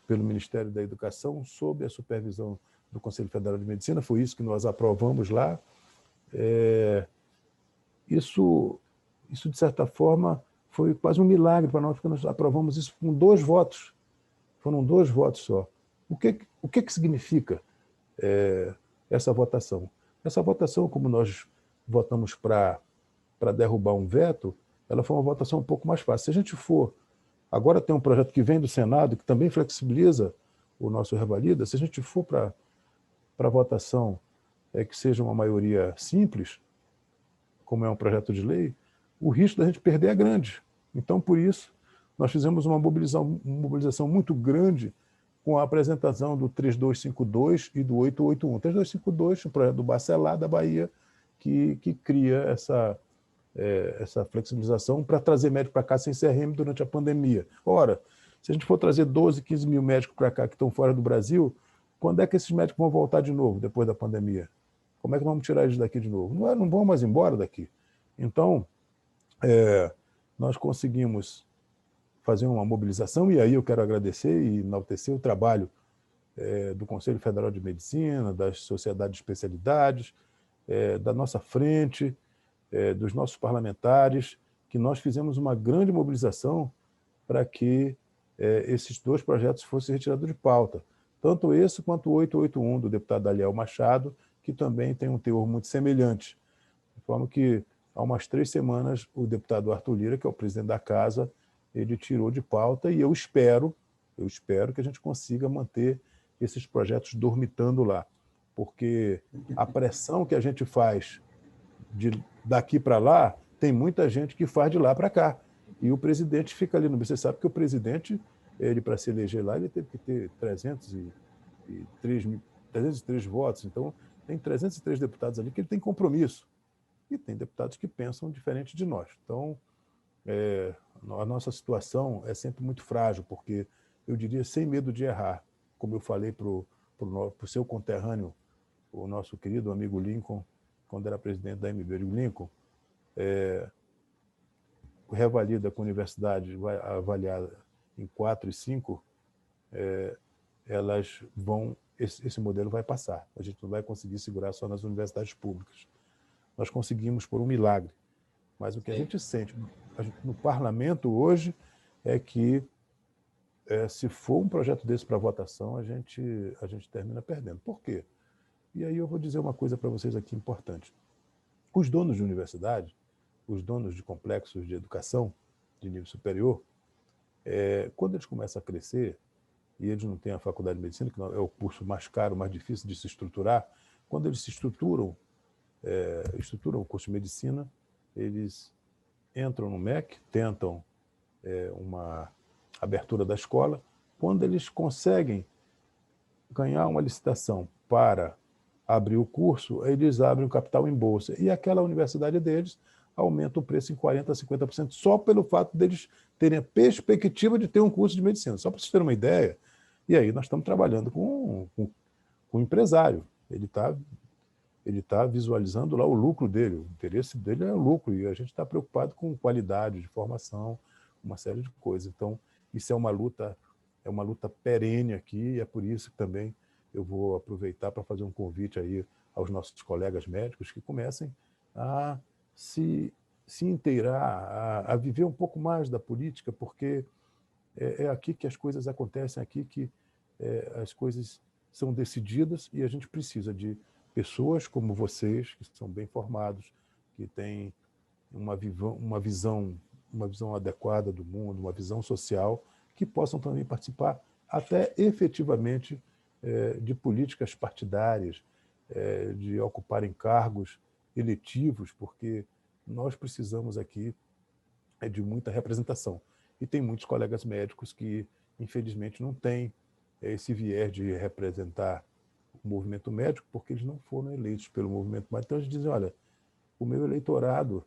pelo Ministério da Educação, sob a supervisão do Conselho Federal de Medicina. Foi isso que nós aprovamos lá. Isso, de certa forma, foi quase um milagre para nós, porque nós aprovamos isso com 2 votos. Foram 2 votos só. O que significa essa votação? Essa votação, como nós votamos para derrubar um veto, ela foi uma votação um pouco mais fácil. Se a gente for... Agora tem um projeto que vem do Senado, que também flexibiliza o nosso revalida. Se a gente for para a votação que seja uma maioria simples, como é um projeto de lei, o risco da gente perder é grande. Então, por isso, nós fizemos uma mobilização muito grande com a apresentação do 3252 e do 881. 3252, o projeto do Bacelar, da Bahia, que cria essa flexibilização para trazer médico para cá sem CRM durante a pandemia. Ora, se a gente for trazer 12, 15 mil médicos para cá que estão fora do Brasil, quando é que esses médicos vão voltar de novo, depois da pandemia? Como é que vamos tirar eles daqui de novo? Não vão mais embora daqui. Então, nós conseguimos fazer uma mobilização, e aí eu quero agradecer e enaltecer o trabalho do Conselho Federal de Medicina, das sociedades de especialidades, da nossa frente, dos nossos parlamentares, que nós fizemos uma grande mobilização para que esses 2 projetos fossem retirados de pauta. Tanto esse quanto o 881 do deputado Daliel Machado, que também tem um teor muito semelhante. De forma que, há umas 3 semanas, o deputado Arthur Lira, que é o presidente da Casa, ele tirou de pauta e eu espero que a gente consiga manter esses projetos dormitando lá, porque a pressão que a gente faz daqui para lá, tem muita gente que faz de lá para cá. E o presidente fica ali. Você sabe que o presidente, ele para se eleger lá, ele teve que ter 303 votos. Então, tem 303 deputados ali que ele tem compromisso. E tem deputados que pensam diferente de nós. Então, a nossa situação é sempre muito frágil, porque eu diria sem medo de errar. Como eu falei para o seu conterrâneo, o nosso querido amigo Lincoln, quando era presidente da MB, Lincoln, revalida com a universidade avaliada em 4 e 5, elas vão, esse modelo vai passar. A gente não vai conseguir segurar só nas universidades públicas. Nós conseguimos por um milagre. Mas o que a gente sente no parlamento hoje é que, se for um projeto desse para votação, a gente termina perdendo. Por quê? E aí eu vou dizer uma coisa para vocês aqui importante. Os donos de universidade, os donos de complexos de educação de nível superior, quando eles começam a crescer, e eles não têm a faculdade de medicina, que é o curso mais caro, mais difícil de se estruturar, quando eles se estruturam o curso de medicina, eles entram no MEC, tentam uma abertura da escola. Quando eles conseguem ganhar uma licitação para abrir o curso, eles abrem o capital em bolsa. E aquela universidade deles aumenta o preço em 40% a 50%, só pelo fato deles terem a perspectiva de ter um curso de medicina. Só para vocês terem uma ideia, e aí nós estamos trabalhando com um empresário. Ele está visualizando lá o lucro dele, o interesse dele é o lucro, e a gente está preocupado com qualidade de formação, uma série de coisas. Então, isso é uma luta perene aqui, e é por isso que também eu vou aproveitar para fazer um convite aí aos nossos colegas médicos que comecem a se inteirar, a viver um pouco mais da política, porque é aqui que as coisas acontecem, aqui que as coisas são decididas, e a gente precisa de pessoas como vocês, que são bem formados, que têm uma visão adequada do mundo, uma visão social, que possam também participar até efetivamente de políticas partidárias, de ocuparem cargos eletivos, porque nós precisamos aqui de muita representação. E tem muitos colegas médicos que, infelizmente, não têm esse viés de representar o movimento médico, porque eles não foram eleitos pelo movimento médico. Então, eles dizem, olha, o meu eleitorado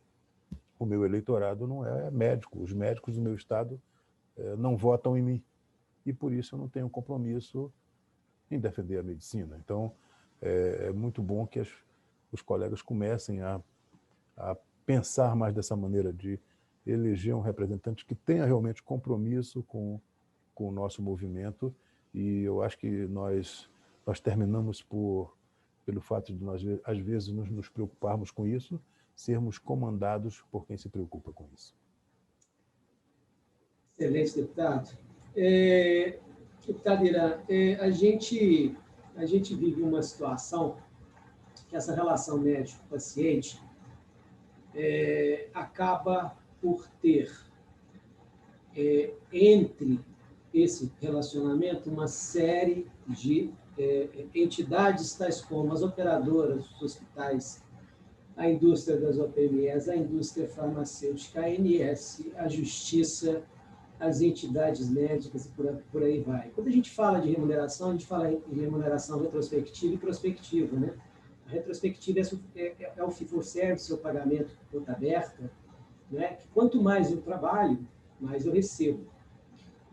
não é médico, os médicos do meu estado não votam em mim, e por isso eu não tenho compromisso em defender a medicina. Então, é muito bom que os colegas comecem a pensar mais dessa maneira, de eleger um representante que tenha realmente compromisso com o nosso movimento, e eu acho que nós terminamos pelo fato de nós, às vezes, nos preocuparmos com isso, sermos comandados por quem se preocupa com isso. Excelente, deputado. Deputado Irã, a gente vive uma situação que essa relação médico-paciente acaba por ter entre esse relacionamento uma série de entidades tais como as operadoras dos hospitais, a indústria das OPMEs, a indústria farmacêutica, a ANS, a justiça, as entidades médicas e por aí vai. Quando a gente fala de remuneração, a gente fala em remuneração retrospectiva e prospectiva, né? A retrospectiva é o fee for service, o pagamento por conta aberta, né? Quanto mais eu trabalho, mais eu recebo.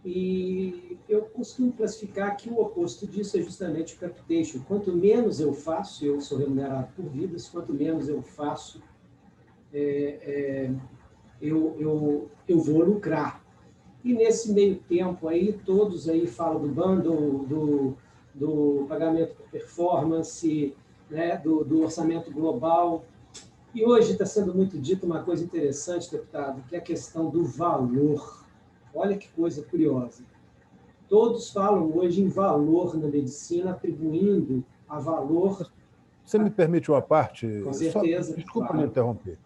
E eu costumo classificar que o oposto disso é justamente o capitation. Quanto menos eu faço, eu sou remunerado por vidas, quanto menos eu faço, eu vou lucrar. E nesse meio tempo aí, todos aí falam do bundle, do pagamento por performance, né, do orçamento global. E hoje está sendo muito dito uma coisa interessante, deputado, que é a questão do valor. Olha que coisa curiosa. Todos falam hoje em valor na medicina, atribuindo a valor... Você me permite uma parte? Com certeza. Desculpa claro. me interromper.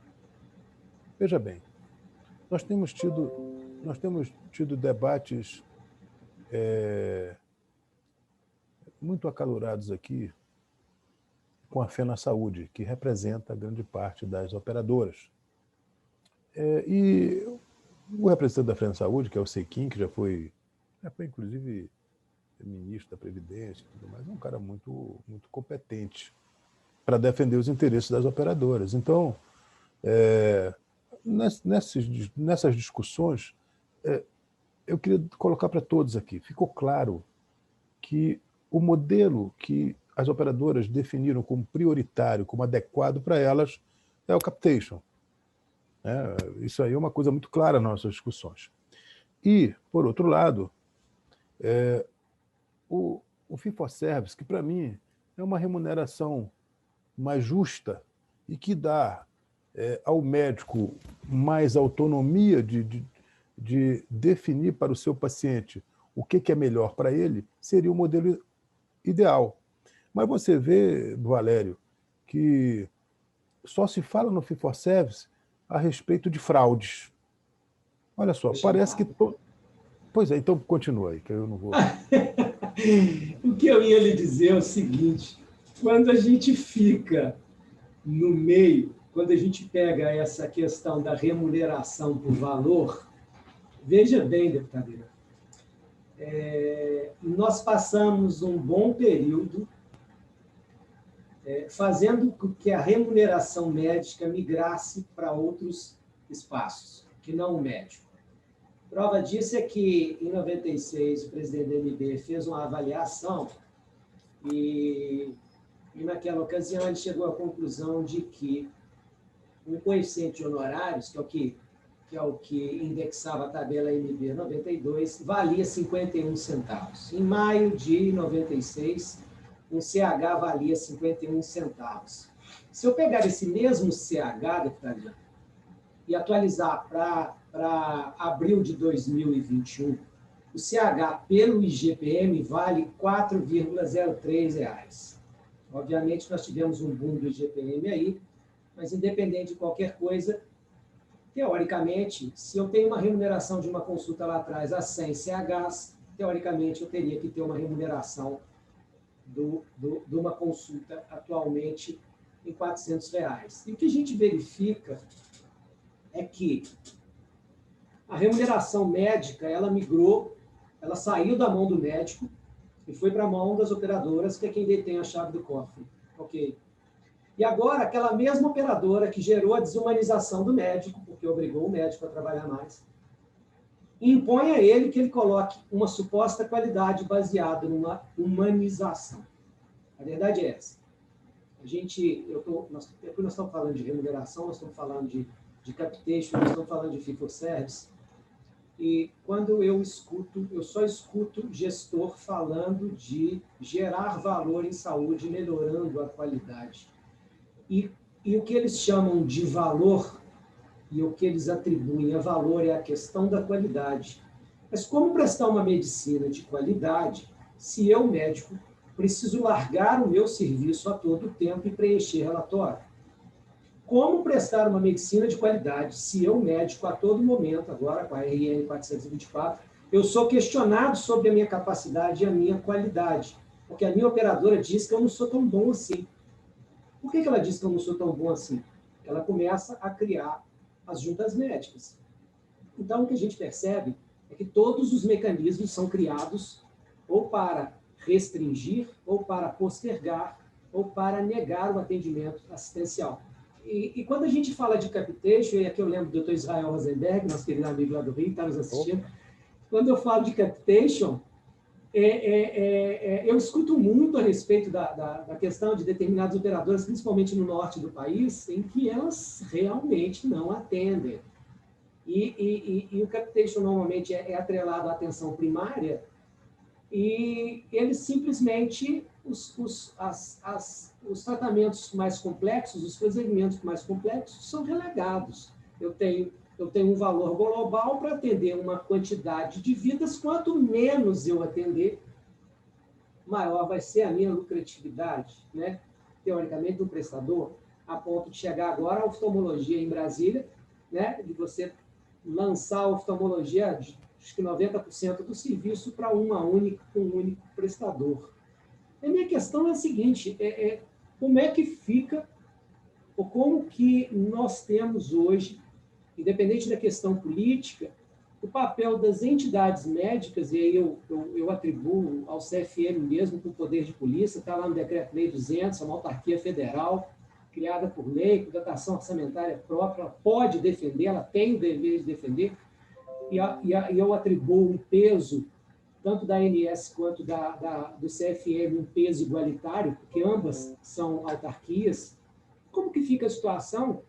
Veja bem, nós temos tido nós temos tido debates muito acalorados aqui com a FenaSaúde, que representa grande parte das operadoras. E o representante da FenaSaúde, que é o Sequim, que já foi inclusive ministro da Previdência, mas é um cara muito, muito competente para defender os interesses das operadoras. Então, nessas discussões, eu queria colocar para todos aqui, ficou claro que o modelo que as operadoras definiram como prioritário, como adequado para elas, é o capitation. Isso aí é uma coisa muito clara nas nossas discussões. E, por outro lado, o fee for service, que para mim é uma remuneração mais justa e que dá ao médico mais autonomia de definir para o seu paciente o que é melhor para ele, seria o modelo ideal. Mas você vê, Valério, que só se fala no fee for service a respeito de fraudes. Olha só, parece que... Pois é, então continua aí, que eu não vou... O que eu ia lhe dizer é o seguinte, quando a gente fica no meio, quando a gente pega essa questão da remuneração por valor, veja bem, deputada Irã, nós passamos um bom período fazendo com que a remuneração médica migrasse para outros espaços, que não o médico. Prova disso é que, em 96, o presidente da MB fez uma avaliação e naquela ocasião, ele chegou à conclusão de que o coeficiente de honorários, que é o que indexava a tabela MB 92, valia 51 centavos. Em maio de 96, um CH valia 51 centavos. Se eu pegar esse mesmo CH, deputado, e atualizar para abril de 2021, o CH pelo IGPM vale R$ 4,03. Obviamente, nós tivemos um boom do IGPM aí, mas independente de qualquer coisa, teoricamente, se eu tenho uma remuneração de uma consulta lá atrás a 100 CHs, teoricamente eu teria que ter uma remuneração de uma consulta atualmente em R$ 400. E o que a gente verifica é que a remuneração médica, ela migrou, ela saiu da mão do médico e foi para a mão das operadoras, que é quem detém a chave do cofre. Ok. E agora, aquela mesma operadora que gerou a desumanização do médico, porque obrigou o médico a trabalhar mais, impõe a ele que ele coloque uma suposta qualidade baseada numa humanização. A verdade é essa. Nós estamos falando de remuneração, nós estamos falando de capitation, nós estamos falando de fee for service. E quando eu só escuto gestor falando de gerar valor em saúde, melhorando a qualidade. E o que eles chamam de valor, e o que eles atribuem a valor é a questão da qualidade. Mas como prestar uma medicina de qualidade se eu, médico, preciso largar o meu serviço a todo tempo e preencher relatório? Como prestar uma medicina de qualidade se eu, médico, a todo momento, agora com a RN 424, eu sou questionado sobre a minha capacidade e a minha qualidade? Porque a minha operadora diz que eu não sou tão bom assim. Por que ela diz que eu não sou tão bom assim? Porque ela começa a criar as juntas médicas. Então, o que a gente percebe é que todos os mecanismos são criados ou para restringir, ou para postergar, ou para negar o atendimento assistencial. E quando a gente fala de capitation, e aqui eu lembro do Dr. Israel Rosenberg, nosso querido amigo lá do Rio, está nos assistindo, quando eu falo de capitation, eu escuto muito a respeito da questão de determinadas operadoras, principalmente no norte do país, em que elas realmente não atendem. E o capitation normalmente é atrelado à atenção primária, e eles simplesmente, os tratamentos mais complexos, os procedimentos mais complexos são relegados. Eu tenho um valor global para atender uma quantidade de vidas, quanto menos eu atender, maior vai ser a minha lucratividade, né? Teoricamente, do prestador, a ponto de chegar agora a oftalmologia em Brasília, né? De você lançar a oftalmologia, acho que 90% do serviço para um único prestador. A minha questão é a seguinte, como é que fica, ou como que nós temos hoje, independente da questão política, o papel das entidades médicas, e aí eu atribuo ao CFM mesmo, com o poder de polícia, está lá no Decreto-Lei 200, é uma autarquia federal, criada por lei, com dotação orçamentária própria, ela pode defender, ela tem o dever de defender, e eu atribuo um peso, tanto da ANS quanto do CFM, um peso igualitário, porque ambas são autarquias. Como que fica a situação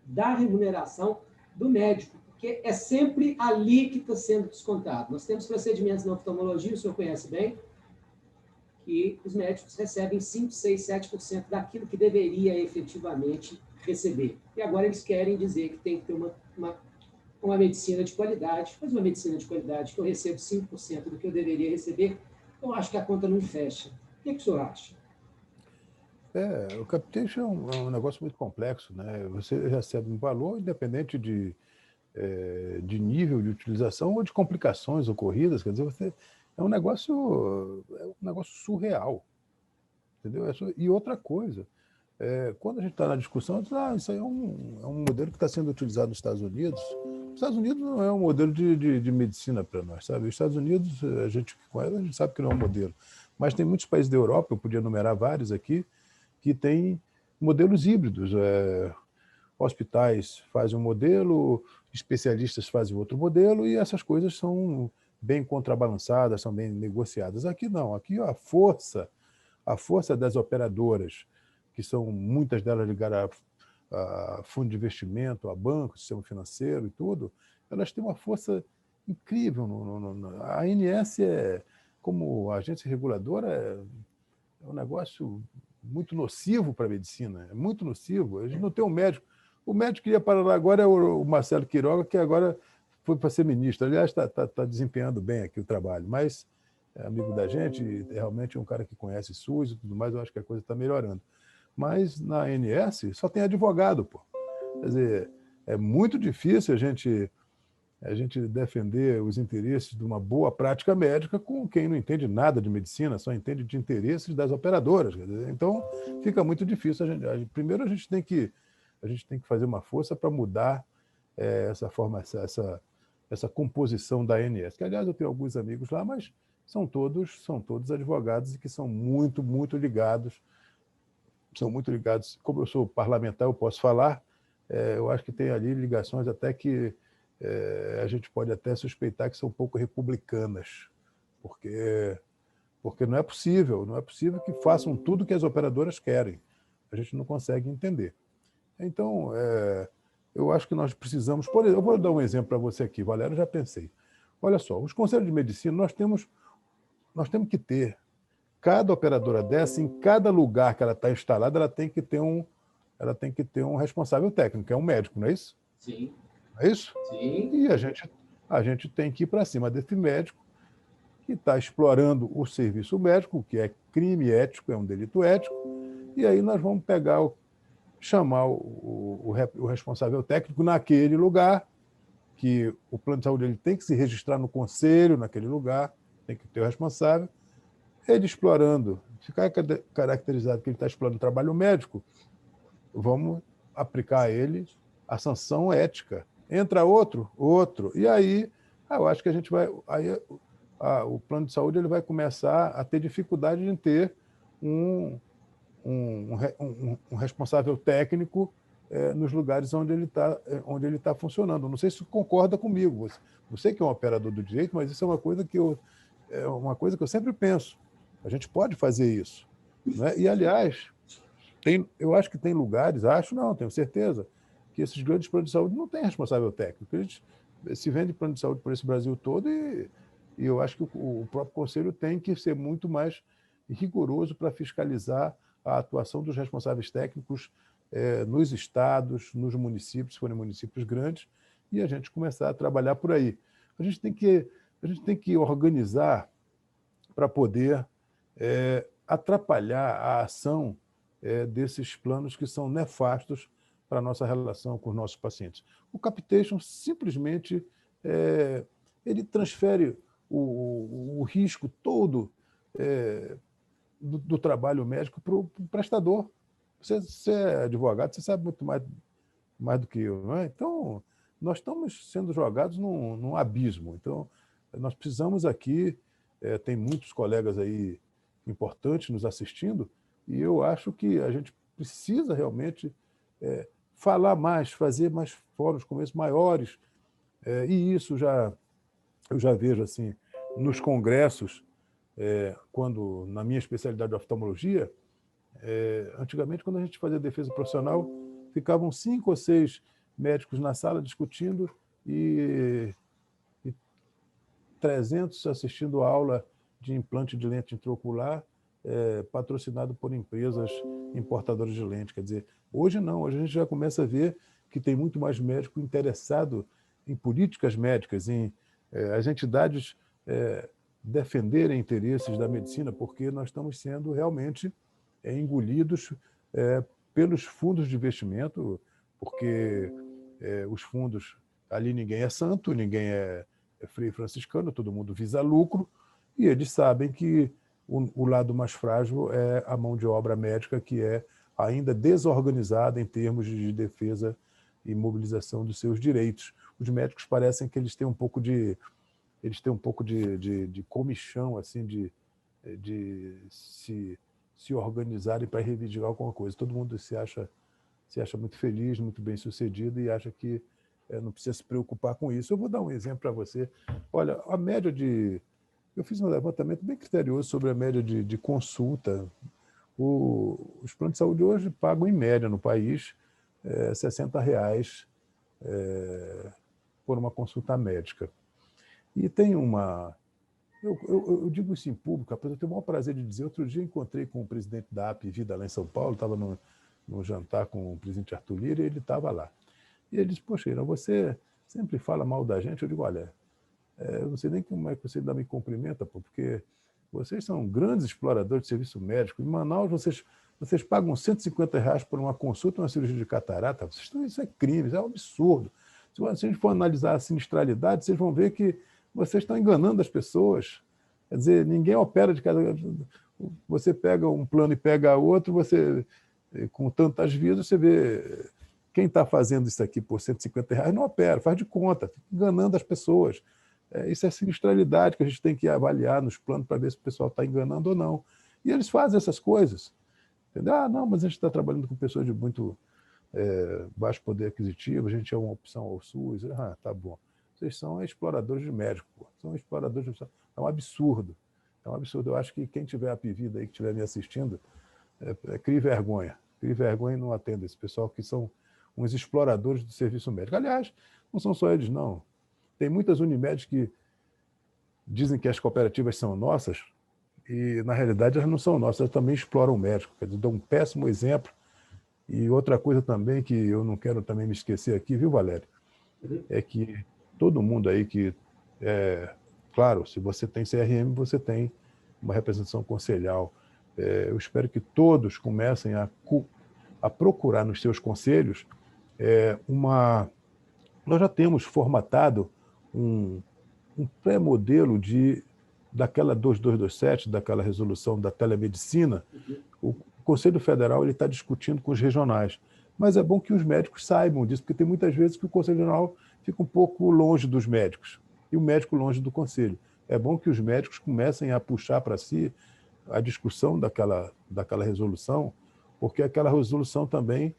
da remuneração do médico? Porque é sempre ali que está sendo descontado. Nós temos procedimentos na oftalmologia, o senhor conhece bem, que os médicos recebem 5%, 6%, 7% daquilo que deveria efetivamente receber. E agora eles querem dizer que tem que ter uma medicina de qualidade, mas uma medicina de qualidade que eu recebo 5% do que eu deveria receber, eu acho que a conta não fecha. O que o senhor acha? O capitation é um negócio muito complexo, né? Você recebe um valor independente de nível de utilização ou de complicações ocorridas, quer dizer, é um negócio surreal, entendeu? E outra coisa, quando a gente está na discussão, isso aí é um modelo que está sendo utilizado nos Estados Unidos. Os Estados Unidos não é um modelo de medicina para nós, sabe? Os Estados Unidos, a gente sabe que não é um modelo, mas tem muitos países da Europa, eu podia enumerar vários aqui, que têm modelos híbridos. Hospitais fazem um modelo, especialistas fazem outro modelo, e essas coisas são bem contrabalançadas, são bem negociadas. Aqui não, aqui a força das operadoras, que são muitas delas ligadas a fundo de investimento, a banco, sistema financeiro e tudo, elas têm uma força incrível. A ANS, como agência reguladora, é um negócio muito nocivo para a medicina, é muito nocivo. A gente não tem um médico. O médico que ia para lá agora é o Marcelo Quiroga, que agora foi para ser ministro. Aliás, está desempenhando bem aqui o trabalho, mas é amigo da gente, realmente é um cara que conhece SUS e tudo mais, eu acho que a coisa está melhorando. Mas na ANS só tem advogado, pô. Quer dizer, é muito difícil a gente defender os interesses de uma boa prática médica com quem não entende nada de medicina, só entende de interesses das operadoras. Quer dizer, então, fica muito difícil. Primeiro, a gente tem que fazer uma força para mudar essa composição da ANS. Que, aliás, eu tenho alguns amigos lá, mas são todos advogados e que são muito, muito ligados. São muito ligados. Como eu sou parlamentar, eu posso falar. Eu acho que tem ali ligações até que a gente pode até suspeitar que são um pouco republicanas, porque não é possível que façam tudo que as operadoras querem. A gente não consegue entender. Então, eu acho que nós precisamos... Por exemplo, eu vou dar um exemplo para você aqui, Valério, eu já pensei. Olha só, os conselhos de medicina, nós temos que ter, cada operadora dessa, em cada lugar que ela está instalada, ela tem que ter um responsável técnico, que é um médico, não é isso? Sim. Não é isso? Sim. E a gente tem que ir para cima desse médico que está explorando o serviço médico, que é crime ético, é um delito ético, e aí nós vamos chamar o responsável técnico naquele lugar, que o plano de saúde ele tem que se registrar no conselho, naquele lugar, tem que ter o responsável, ele explorando, ficar caracterizado que ele está explorando o trabalho médico, vamos aplicar a ele a sanção ética. Entra outro, e aí eu acho que a gente vai... o plano de saúde ele vai começar a ter dificuldade de ter um responsável técnico nos lugares onde ele está funcionando. Não sei se você concorda comigo. Você que é um operador do direito, mas isso é uma coisa que eu sempre penso. A gente pode fazer isso, né? E, aliás, eu acho que tem lugares, tenho certeza, que esses grandes planos de saúde não têm responsável técnico. Eles se vendem plano de saúde por esse Brasil todo e eu acho que o próprio Conselho tem que ser muito mais rigoroso para fiscalizar a atuação dos responsáveis técnicos nos estados, nos municípios, se forem municípios grandes, e a gente começar a trabalhar por aí. A gente tem que organizar para poder atrapalhar a ação desses planos que são nefastos para a nossa relação com os nossos pacientes. O capitation simplesmente ele transfere o risco todo do trabalho médico para o prestador. Você é advogado, você sabe muito mais do que eu, não é? Então, nós estamos sendo jogados num abismo. Então, nós precisamos aqui, tem muitos colegas aí importantes nos assistindo, e eu acho que a gente precisa realmente falar mais, fazer mais fóruns como esse, maiores, e isso eu já vejo assim nos congressos, quando, na minha especialidade de oftalmologia, antigamente, quando a gente fazia defesa profissional, ficavam 5 ou 6 médicos na sala discutindo e 300 assistindo a aula de implante de lente intraocular, patrocinado por empresas importadoras de lente. Quer dizer, hoje não, hoje a gente já começa a ver que tem muito mais médico interessado em políticas médicas, em as entidades defenderem interesses da medicina, porque nós estamos sendo realmente engolidos pelos fundos de investimento, porque os fundos, ali ninguém é santo, ninguém é frei franciscano, todo mundo visa lucro, e eles sabem que o lado mais frágil é a mão de obra médica, que é ainda desorganizada em termos de defesa e mobilização dos seus direitos. Os médicos parecem que eles têm um pouco de comichão, assim, de se organizarem para reivindicar alguma coisa. Todo mundo se acha muito feliz, muito bem-sucedido e acha que não precisa se preocupar com isso. Eu vou dar um exemplo para você. Olha, a média de... Eu fiz um levantamento bem criterioso sobre a média de consulta. Os planos de saúde hoje pagam, em média, no país, R$60 por uma consulta médica. E tem uma... Eu digo isso em público, eu tenho o maior prazer de dizer. Outro dia encontrei com o presidente da APVida lá em São Paulo, estava num jantar com o presidente Arthur Lira, e ele estava lá. E ele disse: poxa, Irã, você sempre fala mal da gente. Eu digo: olha, eu não sei nem como é que você ainda me cumprimenta, porque vocês são grandes exploradores de serviço médico. Em Manaus, vocês pagam R$150 por uma consulta, uma cirurgia de catarata. Isso é crime, isso é um absurdo. Se a gente for analisar a sinistralidade, vocês vão ver que vocês estão enganando as pessoas. Quer dizer, ninguém opera de cada... Você pega um plano e pega outro, você, com tantas vidas, você vê quem está fazendo isso aqui por R$150 não opera, faz de conta, fica enganando as pessoas. Isso é sinistralidade que a gente tem que avaliar nos planos para ver se o pessoal está enganando ou não. E eles fazem essas coisas. Entendeu? Ah, não, mas a gente está trabalhando com pessoas de muito baixo poder aquisitivo, a gente é uma opção ao SUS. Ah, tá bom. Vocês são exploradores de médico, pô. São exploradores de... É um absurdo. É um absurdo. Eu acho que quem tiver a PVida aí, que estiver me assistindo, crie vergonha. Crie vergonha e não atenda esse pessoal que são uns exploradores do serviço médico. Aliás, não são só eles, não. Tem muitas Unimedes que dizem que as cooperativas são nossas e, na realidade, elas não são nossas, elas também exploram o médico. Quer dizer, dão um péssimo exemplo. E outra coisa também que eu não quero também me esquecer aqui, viu, Valério? É que todo mundo aí que... claro, se você tem CRM, você tem uma representação conselhal. Eu espero que todos comecem a procurar nos seus conselhos Nós já temos formatado um pré-modelo daquela 2227, daquela resolução da telemedicina. O Conselho Federal está discutindo com os regionais. Mas é bom que os médicos saibam disso, porque tem muitas vezes que o Conselho Regional fica um pouco longe dos médicos e o médico longe do Conselho. É bom que os médicos comecem a puxar para si a discussão daquela resolução, porque aquela resolução também,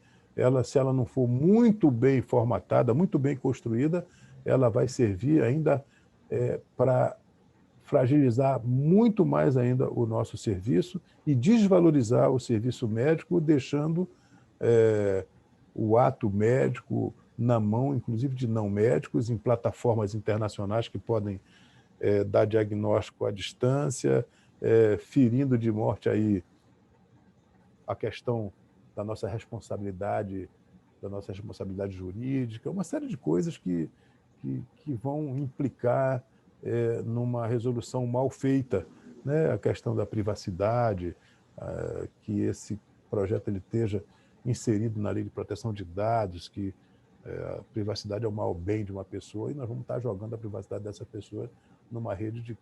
se ela não for muito bem formatada, muito bem construída, ela vai servir ainda para fragilizar muito mais ainda o nosso serviço e desvalorizar o serviço médico, deixando o ato médico na mão, inclusive de não médicos, em plataformas internacionais que podem dar diagnóstico à distância, ferindo de morte aí a questão da nossa responsabilidade jurídica, uma série de coisas que vão implicar numa resolução mal feita, né? A questão da privacidade, que esse projeto ele esteja inserido na Lei de Proteção de Dados, que a privacidade é o maior bem de uma pessoa, e nós vamos estar jogando a privacidade dessa pessoa numa rede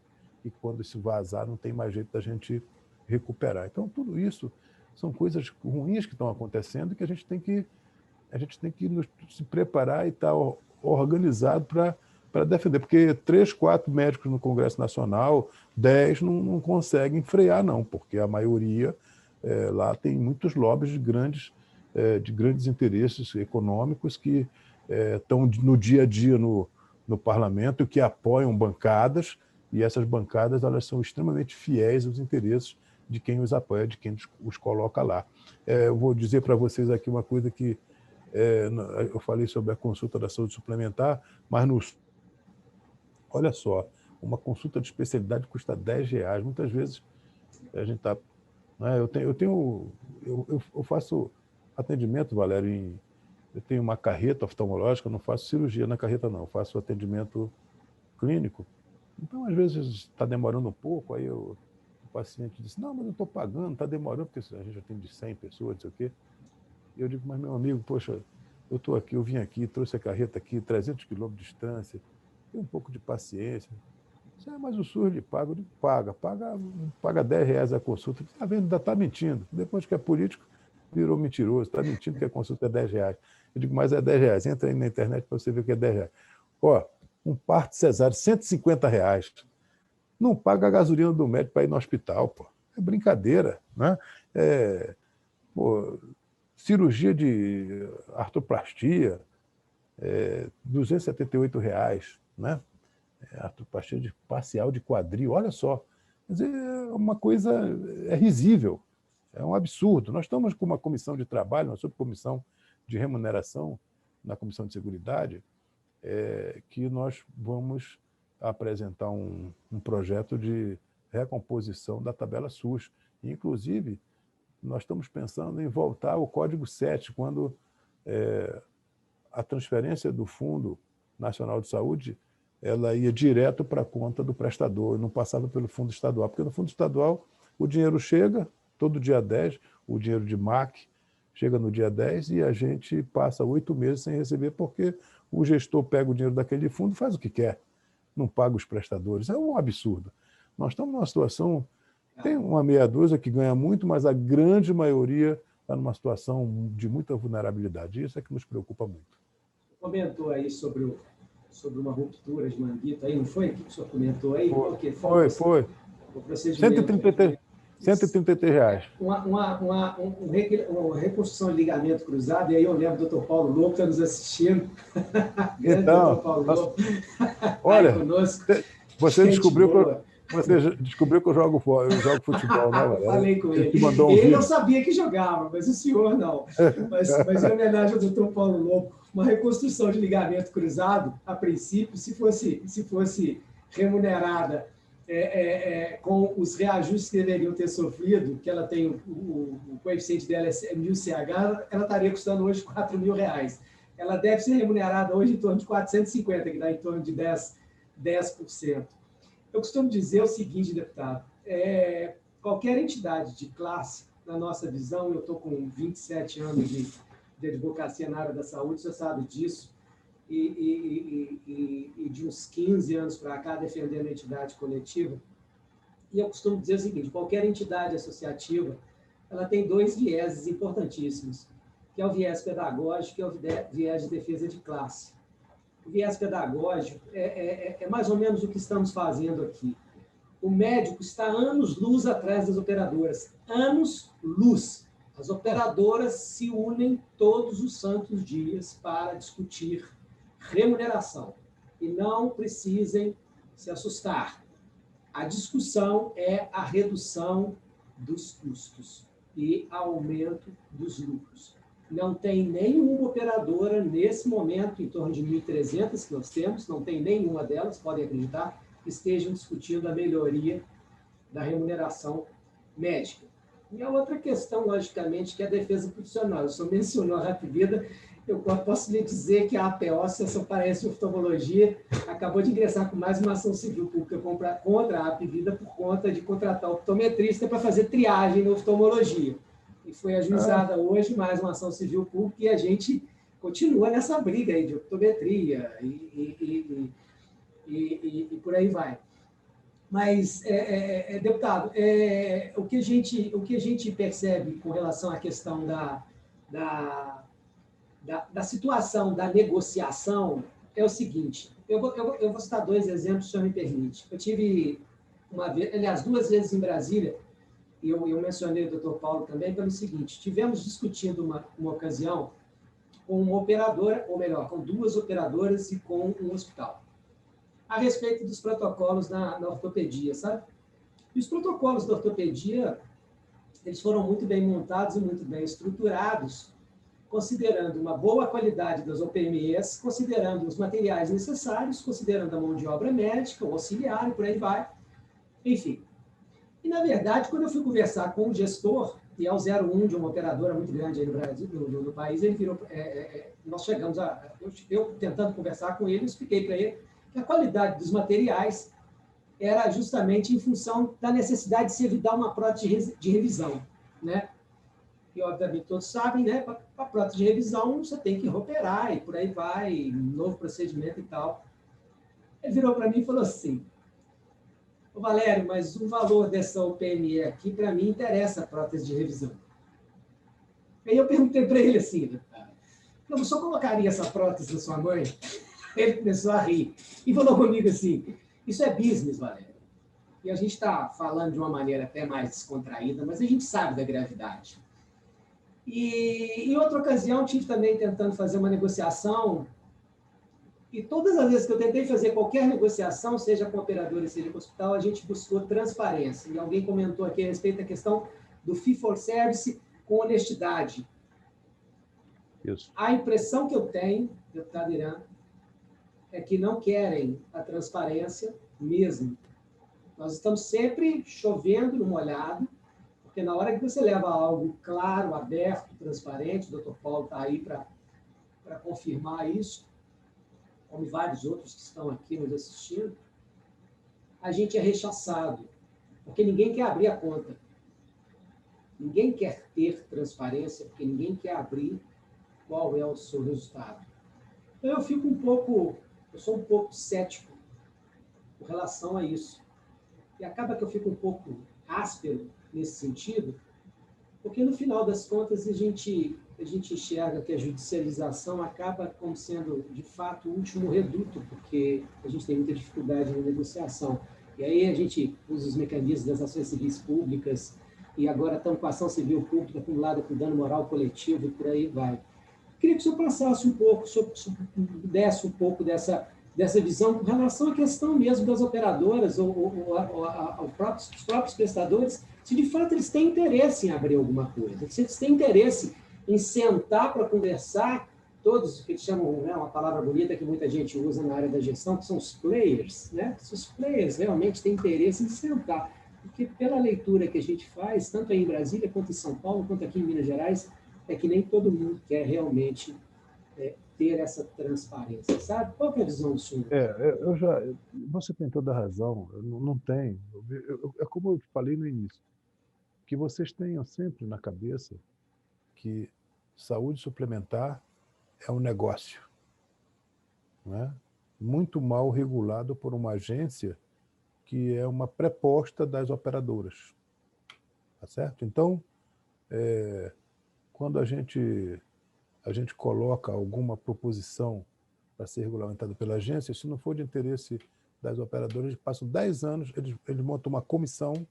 e quando isso vazar, não tem mais jeito da gente recuperar. Então, tudo isso são coisas ruins que estão acontecendo e que a gente tem que se preparar e estar organizado para defender, porque 3, 4 médicos no Congresso Nacional, 10 não conseguem frear, não, porque a maioria lá tem muitos lobbies de grandes interesses econômicos que estão no dia a dia no parlamento, que apoiam bancadas, e essas bancadas elas são extremamente fiéis aos interesses de quem os apoia, de quem os coloca lá. Eu vou dizer para vocês aqui uma coisa que eu falei sobre a consulta da saúde suplementar, mas olha só, uma consulta de especialidade custa R$10. Muitas vezes a gente está... Né, eu faço atendimento, Valério, eu tenho uma carreta oftalmológica, eu não faço cirurgia na carreta, não, eu faço atendimento clínico. Então, às vezes, está demorando um pouco, aí o paciente diz, não, mas eu estou pagando, está demorando, porque a gente já tem de 100 pessoas, não sei o quê. E eu digo, mas meu amigo, poxa, eu estou aqui, eu vim aqui, trouxe a carreta aqui, 300 quilômetros de distância, tem um pouco de paciência. Mas o SUS lhe paga. Eu digo, paga R$10 a consulta. Está vendo, ainda está mentindo. Depois que é político, virou mentiroso, está mentindo que a consulta é R$10. Eu digo, mas é R$10. Entra aí na internet para você ver o que é R$10. Ó, um parto cesáreo, R$150. Não paga a gasolina do médico para ir no hospital, pô. É brincadeira, né? Cirurgia de artroplastia, R$278, né? Artroplastia parcial de quadril, olha só. Quer dizer, uma coisa risível, é um absurdo. Nós estamos com uma comissão de trabalho, uma subcomissão de remuneração na Comissão de Seguridade, que nós vamos apresentar um projeto de recomposição da tabela SUS. Inclusive, nós estamos pensando em voltar ao Código 7, quando a transferência do Fundo Nacional de Saúde ela ia direto para a conta do prestador, não passava pelo fundo estadual, porque no fundo estadual o dinheiro chega todo dia 10, o dinheiro de MAC chega no dia 10 e a gente passa 8 meses sem receber, porque o gestor pega o dinheiro daquele fundo e faz o que quer, não paga os prestadores. É um absurdo. Nós estamos numa situação, tem uma meia dúzia que ganha muito, mas a grande maioria está numa situação de muita vulnerabilidade. Isso é que nos preocupa muito. Comentou aí sobre uma ruptura de manguito aí, não foi? O que o senhor comentou aí? Foi. O procedimento. R$133. Uma reconstrução de ligamento cruzado, e aí eu lembro do Dr. Paulo Lobo, que está nos assistindo. Então, Dr. Paulo Lobo. Olha, você descobriu que eu jogo futebol, né? Falei com ele. Ele não sabia que jogava, mas o senhor não. Mas em homenagem ao Dr. Paulo Lobo, uma reconstrução de ligamento cruzado, a princípio, se fosse remunerada com os reajustes que deveriam ter sofrido, que ela tem o coeficiente dela é 1000 CH, ela estaria custando hoje R$4.000. Ela deve ser remunerada hoje em torno de 450, que dá em torno de 10%. Eu costumo dizer o seguinte, deputado, qualquer entidade de classe, na nossa visão, eu estou com 27 anos de advocacia na área da saúde, você sabe disso, e de uns 15 anos para cá defendendo a entidade coletiva. E eu costumo dizer o seguinte, qualquer entidade associativa, ela tem 2 vieses importantíssimos, que é o viés pedagógico e o viés de defesa de classe. O viés pedagógico é mais ou menos o que estamos fazendo aqui. O médico está anos-luz atrás das operadoras, anos-luz. As operadoras se unem todos os santos dias para discutir remuneração. E não precisem se assustar. A discussão é a redução dos custos e aumento dos lucros. Não tem nenhuma operadora nesse momento, em torno de 1.300 que nós temos, não tem nenhuma delas, podem acreditar, que estejam discutindo a melhoria da remuneração médica. E a outra questão, logicamente, que é a defesa profissional. O senhor mencionou a Hapvida, eu posso lhe dizer que a APO, se essa parece oftalmologia, acabou de ingressar com mais uma ação civil pública contra a Hapvida por conta de contratar optometrista para fazer triagem na oftalmologia. e foi ajuizada hoje mais uma ação civil pública e a gente continua nessa briga aí de optometria e por aí vai. Mas, deputado, o que a gente percebe com relação à questão da situação da negociação é o seguinte, eu vou citar 2 exemplos, se o senhor me permite. Eu tive uma vez, aliás, 2 vezes em Brasília, e eu mencionei o doutor Paulo também, pelo seguinte, tivemos discutindo uma ocasião com uma operadora, ou melhor, com 2 operadoras e com um hospital, a respeito dos protocolos na ortopedia, sabe? E os protocolos da ortopedia, eles foram muito bem montados e muito bem estruturados, considerando uma boa qualidade das OPMEs, considerando os materiais necessários, considerando a mão de obra médica, o auxiliar e por aí vai. Enfim. E, na verdade, quando eu fui conversar com o gestor, e é o 01 de uma operadora muito grande aí no Brasil, no país, ele virou... nós chegamos a... Eu tentando conversar com ele, eu expliquei para ele que a qualidade dos materiais era justamente em função da necessidade de se evitar uma prótese de revisão, né? E, obviamente, todos sabem, né? Para a prótese de revisão, você tem que operar e por aí vai, novo procedimento e tal. Ele virou para mim e falou assim, ô Valério, mas o valor dessa OPME aqui, para mim, interessa a prótese de revisão. Aí eu perguntei para ele assim, eu só colocaria essa prótese na sua mãe? Ele começou a rir e falou comigo assim, isso é business, Valério. E a gente está falando de uma maneira até mais descontraída, mas a gente sabe da gravidade. E em outra ocasião, tive também tentando fazer uma negociação, e todas as vezes que eu tentei fazer qualquer negociação, seja com a operadora, seja com o hospital, a gente buscou transparência. E alguém comentou aqui a respeito da questão do fee for service com honestidade. Isso. A impressão que eu tenho, deputado Irã, é que não querem a transparência mesmo. Nós estamos sempre chovendo no molhado, porque na hora que você leva algo claro, aberto, transparente, o doutor Paulo está aí para confirmar isso, como vários outros que estão aqui nos assistindo, a gente é rechaçado, porque ninguém quer abrir a conta. Ninguém quer ter transparência, porque ninguém quer abrir qual é o seu resultado. Então, eu sou um pouco cético com relação a isso. E acaba que eu fico um pouco áspero nesse sentido, porque no final das contas a gente enxerga que a judicialização acaba como sendo, de fato, o último reduto, porque a gente tem muita dificuldade na negociação. E aí a gente usa os mecanismos das ações civis públicas, e agora estamos com a ação civil pública acumulada com dano moral coletivo, e por aí vai. Queria que o senhor passasse um pouco, se desse um pouco dessa visão com relação à questão mesmo das operadoras ou os próprios prestadores, se de fato eles têm interesse em abrir alguma coisa, se eles têm interesse em sentar para conversar, todos o que eles chamam, né, uma palavra bonita que muita gente usa na área da gestão, que são os players, né? Se os players realmente têm interesse em sentar, porque pela leitura que a gente faz, tanto aí em Brasília, quanto em São Paulo, quanto aqui em Minas Gerais, é que nem todo mundo quer realmente ter essa transparência, sabe? Qual que é a visão do senhor? Você tem toda a razão, não tem. É como eu falei no início, que vocês tenham sempre na cabeça que saúde suplementar é um negócio, né? Muito mal regulado por uma agência que é uma preposta das operadoras. Tá certo? Então, quando a gente coloca alguma proposição para ser regulamentada pela agência, se não for de interesse das operadoras, eles passam 10 anos, eles montam uma comissão,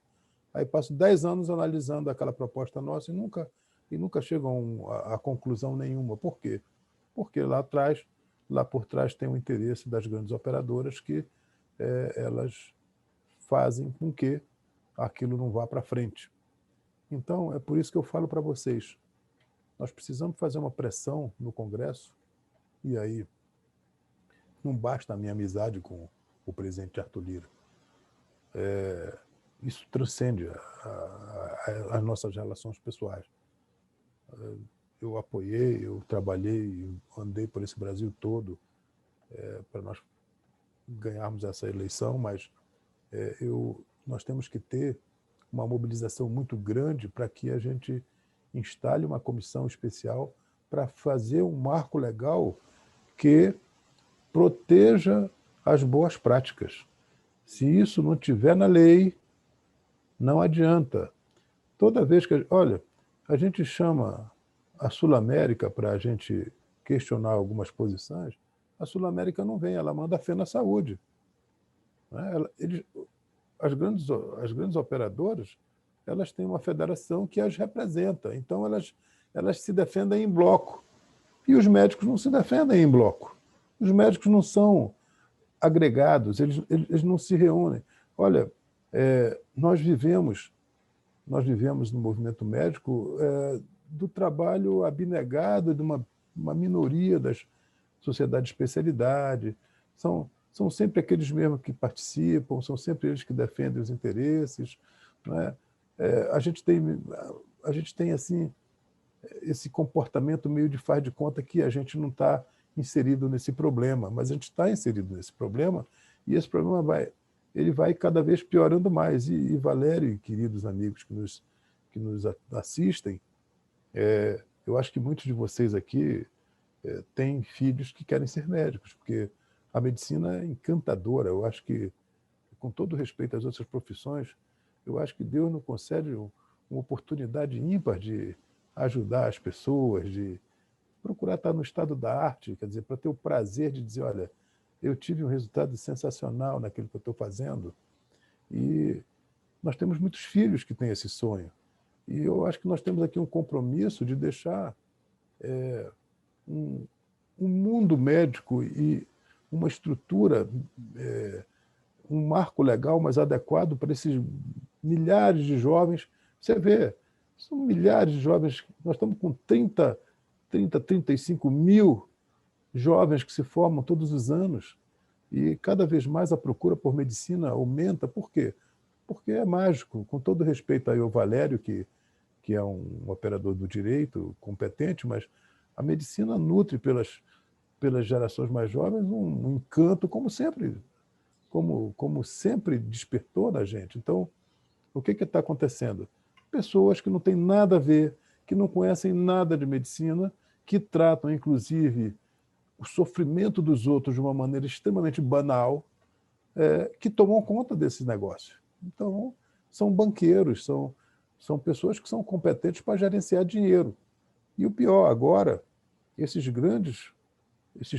aí passam 10 anos analisando aquela proposta nossa e nunca chegam a conclusão nenhuma. Por quê? Porque lá por trás tem o interesse das grandes operadoras que elas fazem com que aquilo não vá para frente. Então, é por isso que eu falo para vocês, nós precisamos fazer uma pressão no Congresso, e aí não basta a minha amizade com o presidente Arthur Lira. Isso transcende as nossas relações pessoais. Eu apoiei, eu trabalhei, eu andei por esse Brasil todo para nós ganharmos essa eleição, mas nós temos que ter uma mobilização muito grande para que a gente instale uma comissão especial para fazer um marco legal que proteja as boas práticas. Se isso não tiver na lei, não adianta. Toda vez que... Olha, a gente chama a Sul-América para a gente questionar algumas posições, a Sul-América não vem, ela manda a fé na saúde. As grandes operadoras, elas têm uma federação que as representa, então elas se defendem em bloco. E os médicos não se defendem em bloco. Os médicos não são agregados, eles não se reúnem. Olha, nós vivemos no movimento médico do trabalho abnegado de uma minoria das sociedades de especialidade. São sempre aqueles mesmos que participam, são sempre eles que defendem os interesses. Não é? A gente tem assim, esse comportamento meio de faz de conta que a gente não está inserido nesse problema, mas a gente está inserido nesse problema e esse problema vai cada vez piorando mais. E Valério e queridos amigos que nos assistem, eu acho que muitos de vocês aqui têm filhos que querem ser médicos, porque a medicina é encantadora. Eu acho que, com todo respeito às outras profissões, eu acho que Deus nos concede uma oportunidade ímpar de ajudar as pessoas, de procurar estar no estado da arte, quer dizer, para ter o prazer de dizer, olha, eu tive um resultado sensacional naquilo que eu estou fazendo. E nós temos muitos filhos que têm esse sonho. E eu acho que nós temos aqui um compromisso de deixar um mundo médico e uma estrutura, um marco legal mais adequado para esses milhares de jovens. Você vê, são milhares de jovens, nós estamos com 35 mil jovens que se formam todos os anos e cada vez mais a procura por medicina aumenta. Por quê? Porque é mágico. Com todo respeito aí ao Valério, que é um operador do direito competente, mas a medicina nutre pelas gerações mais jovens um encanto, como sempre despertou na gente. Então, o que está acontecendo? Pessoas que não têm nada a ver, que não conhecem nada de medicina, que tratam, inclusive, o sofrimento dos outros de uma maneira extremamente banal, que tomam conta desse negócio. Então, são banqueiros, são pessoas que são competentes para gerenciar dinheiro. E o pior, agora, esses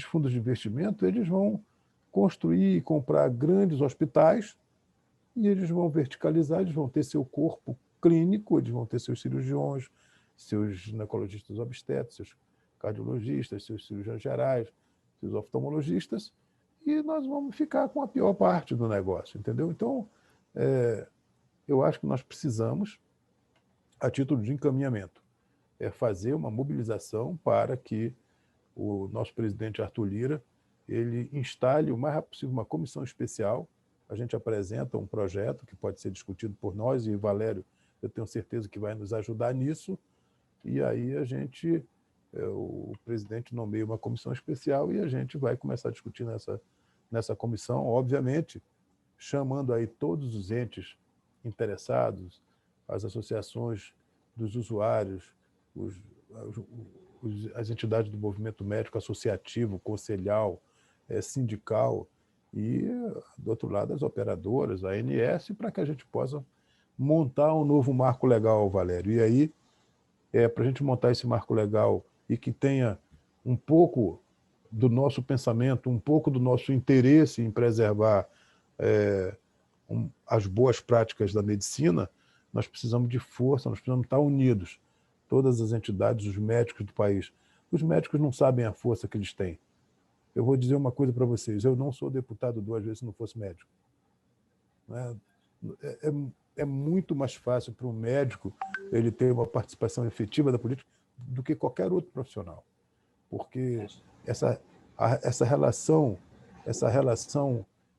fundos de investimento, eles vão construir e comprar grandes hospitais e eles vão verticalizar, eles vão ter seu corpo clínico, eles vão ter seus cirurgiões, seus ginecologistas obstetras, seus cardiologistas, seus cirurgiões gerais, seus oftalmologistas, e nós vamos ficar com a pior parte do negócio, entendeu? Então, eu acho que nós precisamos, a título de encaminhamento, fazer uma mobilização para que o nosso presidente Arthur Lira ele instale o mais rápido possível uma comissão especial. A gente apresenta um projeto que pode ser discutido por nós, e Valério, eu tenho certeza que vai nos ajudar nisso, e aí o presidente nomeia uma comissão especial e a gente vai começar a discutir nessa comissão, obviamente, chamando aí todos os entes interessados, as associações dos usuários, as entidades do movimento médico associativo, conselhal, sindical, e, do outro lado, as operadoras, a ANS, para que a gente possa montar um novo marco legal, Valério. E aí, para a gente montar esse marco legal e que tenha um pouco do nosso pensamento, um pouco do nosso interesse em preservar as boas práticas da medicina, nós precisamos de força, nós precisamos estar unidos. Todas as entidades, os médicos do país. Os médicos não sabem a força que eles têm. Eu vou dizer uma coisa para vocês, eu não sou deputado 2 vezes se não fosse médico. É muito mais fácil para um médico ele ter uma participação efetiva da política do que qualquer outro profissional. Porque essa relação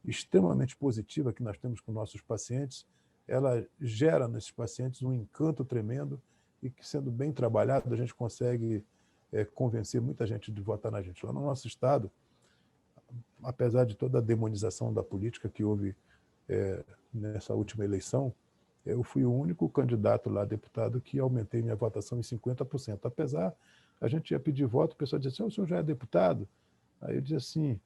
extremamente positiva que nós temos com nossos pacientes, ela gera nesses pacientes um encanto tremendo e que, sendo bem trabalhado, a gente consegue convencer muita gente de votar na gente. Lá no nosso estado, apesar de toda a demonização da política que houve nessa última eleição, eu fui o único candidato lá, deputado, que aumentei minha votação em 50%. Apesar, a gente ia pedir voto, o pessoal dizia assim, o senhor já é deputado? Aí eu dizia assim,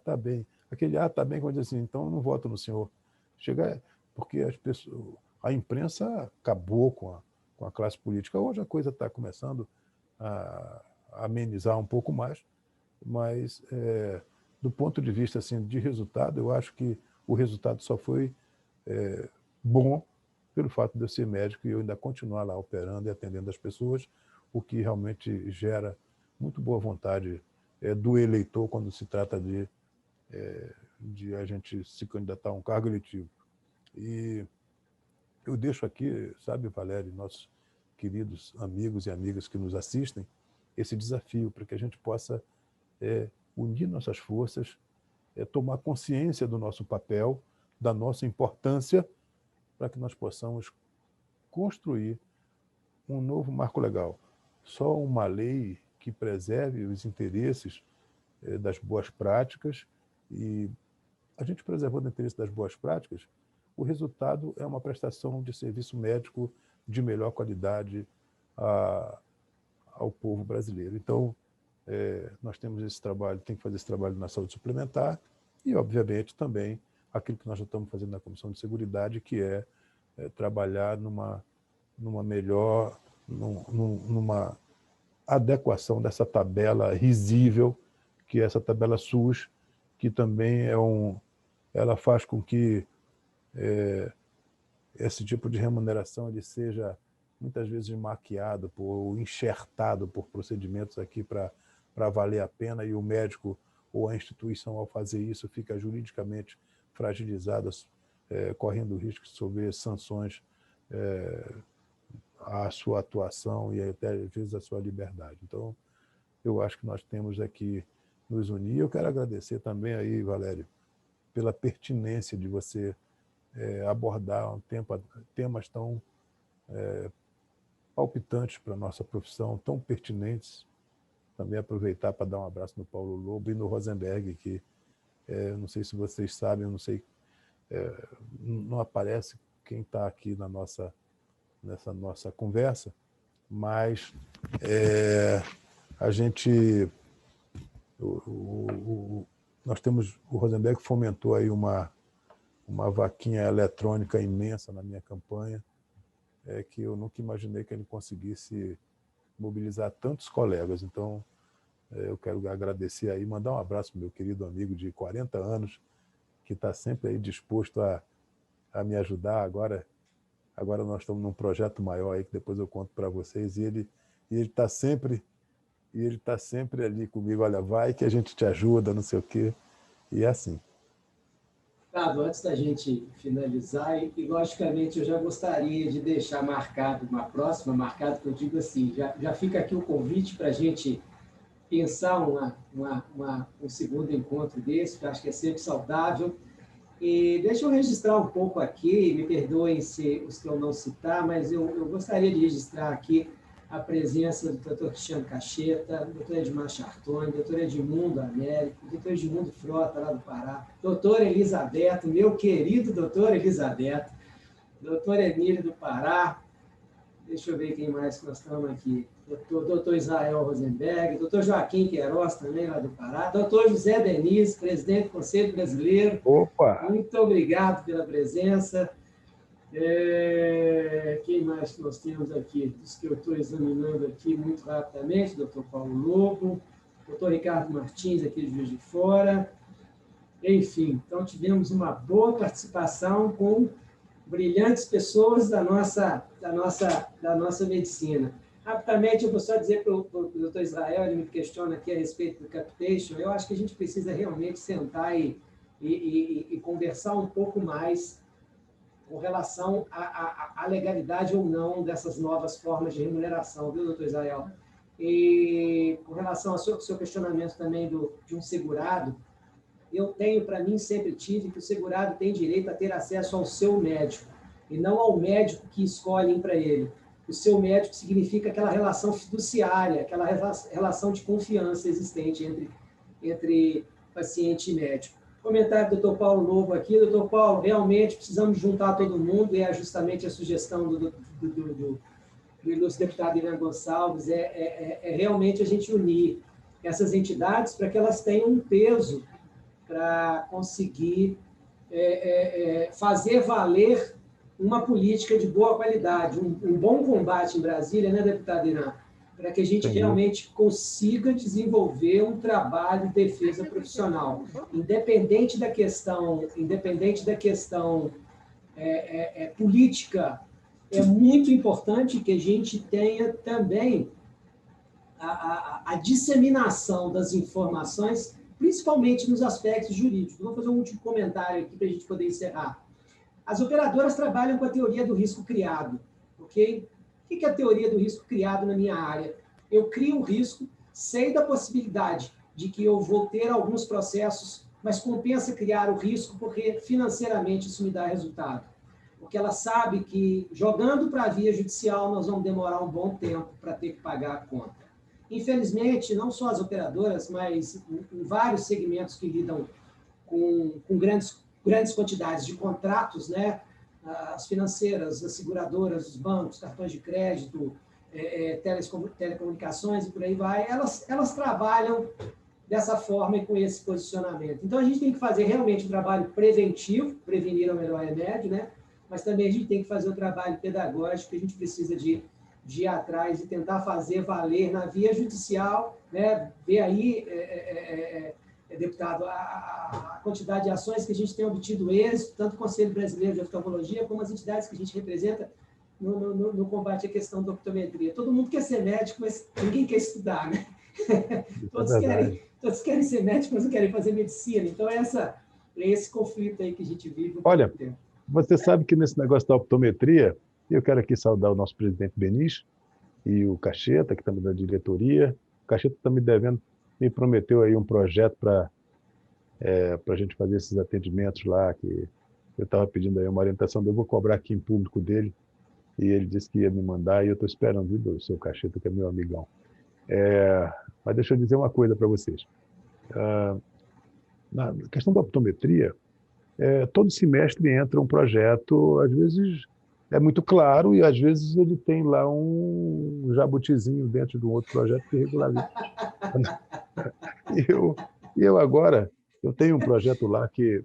tá bem. Aquele, tá bem, quando eu dizia assim, então eu não voto no senhor. Porque as pessoas, a imprensa acabou com a classe política. Hoje a coisa está começando a amenizar um pouco mais, mas do ponto de vista assim, de resultado, eu acho que o resultado só foi bom pelo fato de eu ser médico e eu ainda continuar lá operando e atendendo as pessoas, o que realmente gera muito boa vontade do eleitor quando se trata de a gente se candidatar a um cargo eletivo. E eu deixo aqui, sabe, Valério, nossos queridos amigos e amigas que nos assistem, esse desafio para que a gente possa unir nossas forças, tomar consciência do nosso papel, da nossa importância, para que nós possamos construir um novo marco legal. Só uma lei que preserve os interesses das boas práticas, e a gente preservando o interesse das boas práticas, o resultado é uma prestação de serviço médico de melhor qualidade ao povo brasileiro. Então, nós temos esse trabalho, tem que fazer esse trabalho na saúde suplementar e, obviamente, também aquilo que nós já estamos fazendo na Comissão de Seguridade, que é trabalhar numa melhor, numa adequação dessa tabela risível, que é essa tabela SUS, que também ela faz com que esse tipo de remuneração ele seja muitas vezes maquiado ou enxertado por procedimentos aqui para valer a pena, e o médico ou a instituição, ao fazer isso, fica juridicamente fragilizada, correndo o risco de sofrer sanções à sua atuação e até, às vezes, à sua liberdade. Então, eu acho que nós temos aqui nos unir. Eu quero agradecer também aí, Valério, pela pertinência de você abordar temas tão palpitantes para a nossa profissão, tão pertinentes. Também aproveitar para dar um abraço no Paulo Lobo e no Rosenberg, que não sei se vocês sabem, eu não sei, não aparece quem está aqui nessa nossa conversa, mas a gente... nós temos... O Rosenberg fomentou aí uma vaquinha eletrônica imensa na minha campanha, que eu nunca imaginei que ele conseguisse mobilizar tantos colegas. Então, eu quero agradecer aí, mandar um abraço para o meu querido amigo de 40 anos, que está sempre aí disposto a me ajudar. Agora nós estamos num projeto maior aí, que depois eu conto para vocês, e ele está sempre ali comigo, olha, vai que a gente te ajuda, não sei o quê, e é assim. Ricardo, antes da gente finalizar, e logicamente eu já gostaria de deixar marcado uma próxima, marcado que eu digo assim, já fica aqui o convite para a gente pensar um segundo encontro desse, que eu acho que é sempre saudável. E deixa eu registrar um pouco aqui, me perdoem se os que eu não citar, mas eu gostaria de registrar aqui a presença do Dr. Cristiano Cacheta, do Dr. Edmar Chartoni, do Dr. Edmundo Américo, do Dr. Edmundo Frota, lá do Pará, Dr. Elisabeto, meu querido Dr. Elisabeto, Dr. Emílio do Pará, deixa eu ver quem mais que nós estamos aqui, Dr. Israel Rosenberg, Dr. Joaquim Queiroz, também lá do Pará, Dr. José Denise, presidente do Conselho Brasileiro. Opa! Muito obrigado pela presença. Quem mais que nós temos aqui? Dos que eu estou examinando aqui muito rapidamente, Dr. Paulo Lobo, Dr. Ricardo Martins, aqui de Juiz de Fora. Enfim, então tivemos uma boa participação com brilhantes pessoas da nossa medicina. Rapidamente, eu vou só dizer para o Dr. Israel, ele me questiona aqui a respeito do capitation, eu acho que a gente precisa realmente sentar e conversar um pouco mais com relação à legalidade ou não dessas novas formas de remuneração, viu, doutor Israel? E com relação ao seu questionamento também de um segurado, eu tenho, para mim, sempre tive que o segurado tem direito a ter acesso ao seu médico, e não ao médico que escolhem para ele. O seu médico significa aquela relação fiduciária, aquela relação de confiança existente entre paciente e médico. Comentário do Dr. Paulo Lobo aqui. Dr. Paulo, realmente precisamos juntar todo mundo, e é justamente a sugestão do ilustre deputado Irã Gonçalves, realmente a gente unir essas entidades para que elas tenham um peso para conseguir fazer valer uma política de boa qualidade, um bom combate em Brasília, né, deputado Irã? Para que a gente realmente consiga desenvolver um trabalho de defesa profissional, independente da questão política. É muito importante que a gente tenha também a disseminação das informações, principalmente nos aspectos jurídicos. Vou fazer um último comentário aqui para a gente poder encerrar. As operadoras trabalham com a teoria do risco criado, ok? O que é a teoria do risco criado na minha área? Eu crio um risco, sei da possibilidade de que eu vou ter alguns processos, mas compensa criar o risco porque financeiramente isso me dá resultado. Porque ela sabe que, jogando para a via judicial, nós vamos demorar um bom tempo para ter que pagar a conta. Infelizmente, não só as operadoras, mas em vários segmentos que lidam com grandes quantidades de contratos, né? As financeiras, as seguradoras, os bancos, cartões de crédito, telecomunicações e por aí vai, elas trabalham dessa forma e com esse posicionamento. Então, a gente tem que fazer realmente um trabalho preventivo, prevenir é o melhor remédio, né? Mas também a gente tem que fazer o trabalho pedagógico, que a gente precisa de ir atrás e tentar fazer valer na via judicial, né? Ver aí, deputado, a quantidade de ações que a gente tem obtido êxito, tanto o Conselho Brasileiro de Oftalmologia, como as entidades que a gente representa no combate à questão da optometria. Todo mundo quer ser médico, mas ninguém quer estudar, né? Todos querem ser médicos, mas não querem fazer medicina. Então, é esse conflito aí que a gente vive. Olha, você sabe que nesse negócio da optometria, eu quero aqui saudar o nosso presidente Benis e o Cacheta, que estamos da diretoria. O Cacheta está me devendo, me prometeu aí um projeto para a gente fazer esses atendimentos lá, que eu estava pedindo aí uma orientação, eu vou cobrar aqui em público dele, e ele disse que ia me mandar, e eu estou esperando, viu, do seu Cacheta, que é meu amigão. Mas deixa eu dizer uma coisa para vocês. Na questão da optometria, todo semestre entra um projeto, às vezes é muito claro, e às vezes ele tem lá um jabutizinho dentro de um outro projeto que regulariza. Eu tenho um projeto lá que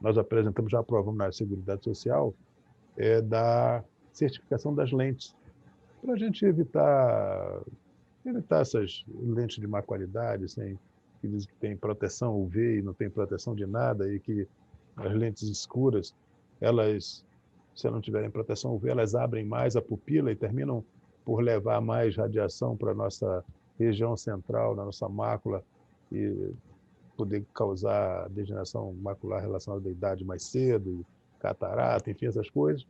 nós apresentamos, já aprovamos na Seguridade Social, da certificação das lentes, para a gente evitar essas lentes de má qualidade, que dizem que tem proteção UV e não tem proteção de nada, e que as lentes escuras, elas, se não tiverem proteção UV, elas abrem mais a pupila e terminam por levar mais radiação para a nossa região central, na nossa mácula, e poder causar degeneração macular relacionada à idade mais cedo, catarata, enfim, essas coisas.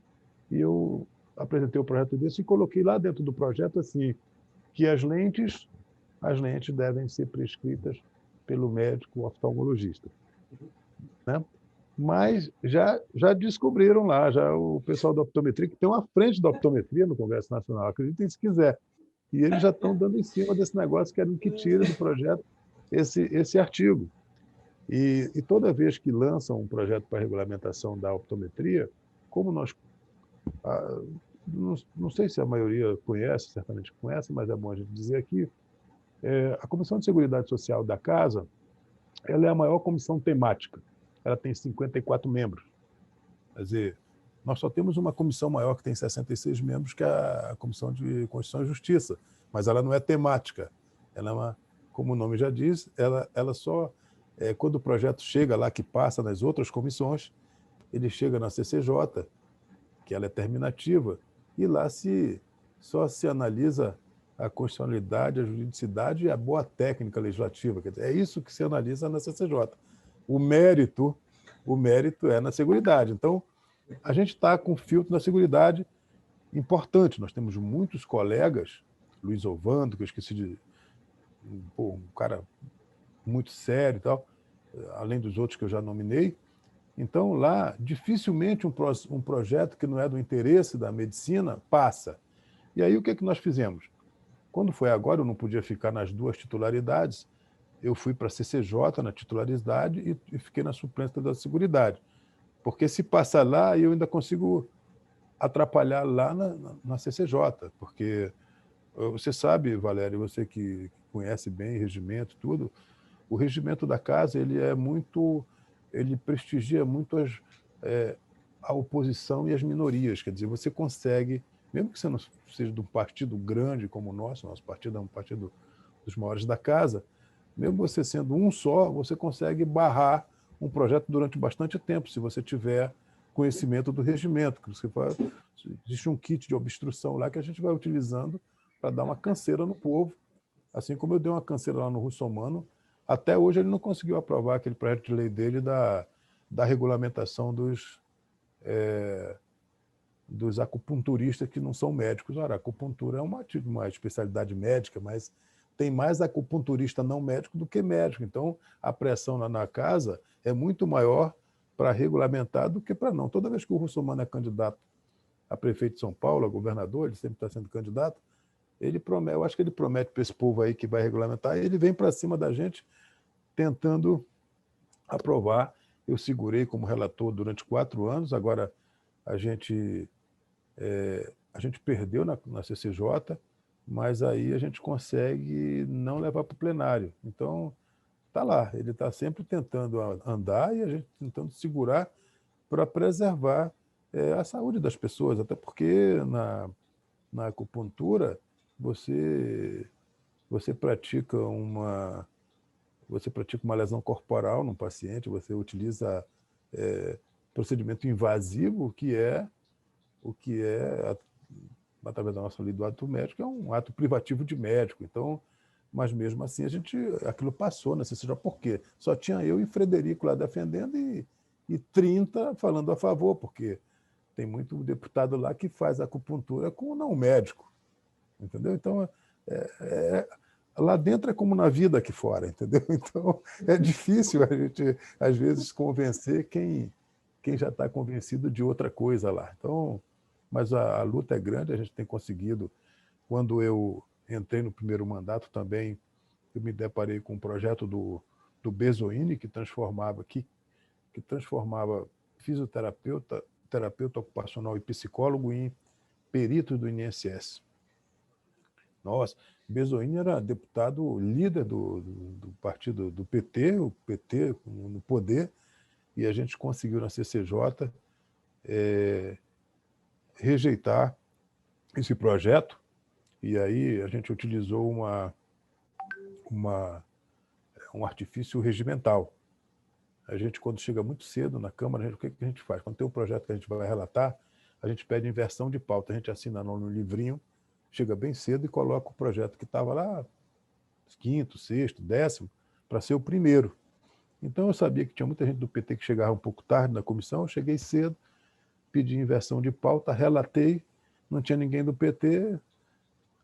E eu apresentei o projeto desse e coloquei lá dentro do projeto assim, que as lentes devem ser prescritas pelo médico oftalmologista, né? Mas já descobriram lá, já o pessoal da optometria, que tem uma frente da optometria no Congresso Nacional, acreditem se quiser, e eles já estão dando em cima desse negócio, querendo que tire do projeto esse artigo. E toda vez que lançam um projeto para regulamentação da optometria, como nós... não sei se a maioria conhece, certamente conhece, mas é bom a gente dizer aqui, a Comissão de Seguridade Social da Casa, ela é a maior comissão temática. Ela tem 54 membros. Quer dizer, nós só temos uma comissão maior que tem 66 membros, que é a Comissão de Constituição e Justiça, mas ela não é temática. Ela é como o nome já diz, ela só, quando o projeto chega lá, que passa nas outras comissões, ele chega na CCJ, que ela é terminativa, e lá só se analisa a constitucionalidade, a juridicidade e a boa técnica legislativa. Quer dizer, é isso que se analisa na CCJ. O mérito é na Seguridade. Então, a gente está com um filtro na Seguridade importante. Nós temos muitos colegas, Luiz Ovando, que eu esqueci de... um cara muito sério e tal, além dos outros que eu já nominei. Então, lá, dificilmente um projeto que não é do interesse da medicina passa. E aí, o que nós fizemos? Quando foi agora, eu não podia ficar nas duas titularidades, eu fui para a CCJ na titularidade e fiquei na suplência da Seguridade. Porque se passar lá, eu ainda consigo atrapalhar lá na CCJ, porque você sabe, Valério, você que conhece bem regimento e tudo, o regimento da casa ele prestigia muito a oposição e as minorias. Quer dizer, você consegue, mesmo que você não seja de um partido grande como o nosso partido é um partido dos maiores da casa, mesmo você sendo um só, você consegue barrar um projeto durante bastante tempo, se você tiver conhecimento do regimento. Existe um kit de obstrução lá que a gente vai utilizando para dar uma canseira no povo, assim como eu dei uma canseira lá no Russomano. Até hoje ele não conseguiu aprovar aquele projeto de lei dele da regulamentação dos acupunturistas que não são médicos. Ora, a acupuntura é uma especialidade médica, mas tem mais acupunturista não médico do que médico. Então, a pressão lá na casa é muito maior para regulamentar do que para não. Toda vez que o Russomano é candidato a prefeito de São Paulo, a governador, ele sempre está sendo candidato, eu acho que ele promete para esse povo aí que vai regulamentar, e ele vem para cima da gente tentando aprovar. Eu segurei como relator durante 4 anos, agora a gente perdeu na CCJ, mas aí a gente consegue não levar para o plenário. Então, está lá, ele está sempre tentando andar e a gente tentando segurar para preservar a saúde das pessoas, até porque na acupuntura você pratica uma lesão corporal num paciente, você utiliza procedimento invasivo, o que é, através da nossa lei do ato médico, é um ato privativo de médico. Então, mas mesmo assim aquilo passou, né? Seja por quê? Só tinha eu e Frederico lá defendendo e 30 falando a favor, porque tem muito deputado lá que faz acupuntura com o não médico, entendeu? Então, lá dentro é como na vida aqui fora, entendeu? Então, é difícil a gente, às vezes, convencer quem já está convencido de outra coisa lá. Então, mas a luta é grande, a gente tem conseguido. Quando eu entrei no primeiro mandato também, eu me deparei com um projeto do Bezoini, que transformava fisioterapeuta, terapeuta ocupacional e psicólogo em peritos do INSS. Nossa, Bezoini era deputado líder do partido do PT, o PT no poder, e a gente conseguiu na CCJ rejeitar esse projeto, e aí a gente utilizou um artifício regimental. A gente, quando chega muito cedo na Câmara, o que a gente faz? Quando tem um projeto que a gente vai relatar, a gente pede inversão de pauta, a gente assina no livrinho, chega bem cedo e coloca o projeto que estava lá, 5º, 6º, 10º, para ser o primeiro. Então, eu sabia que tinha muita gente do PT que chegava um pouco tarde na comissão, eu cheguei cedo, pedi inversão de pauta, relatei, não tinha ninguém do PT,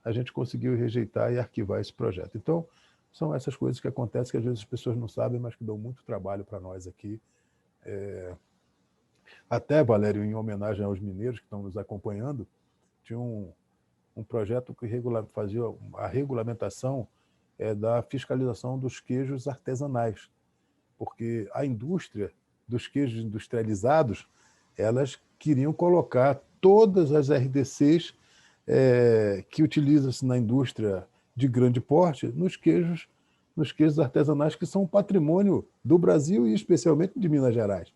a gente conseguiu rejeitar e arquivar esse projeto. Então, são essas coisas que acontecem que às vezes as pessoas não sabem, mas que dão muito trabalho para nós aqui. Até, Valério, em homenagem aos mineiros que estão nos acompanhando, tinha um projeto que fazia a regulamentação da fiscalização dos queijos artesanais, porque a indústria dos queijos industrializados, elas queriam colocar todas as RDCs que utilizam-se na indústria de grande porte nos queijos artesanais, que são um patrimônio do Brasil e especialmente de Minas Gerais.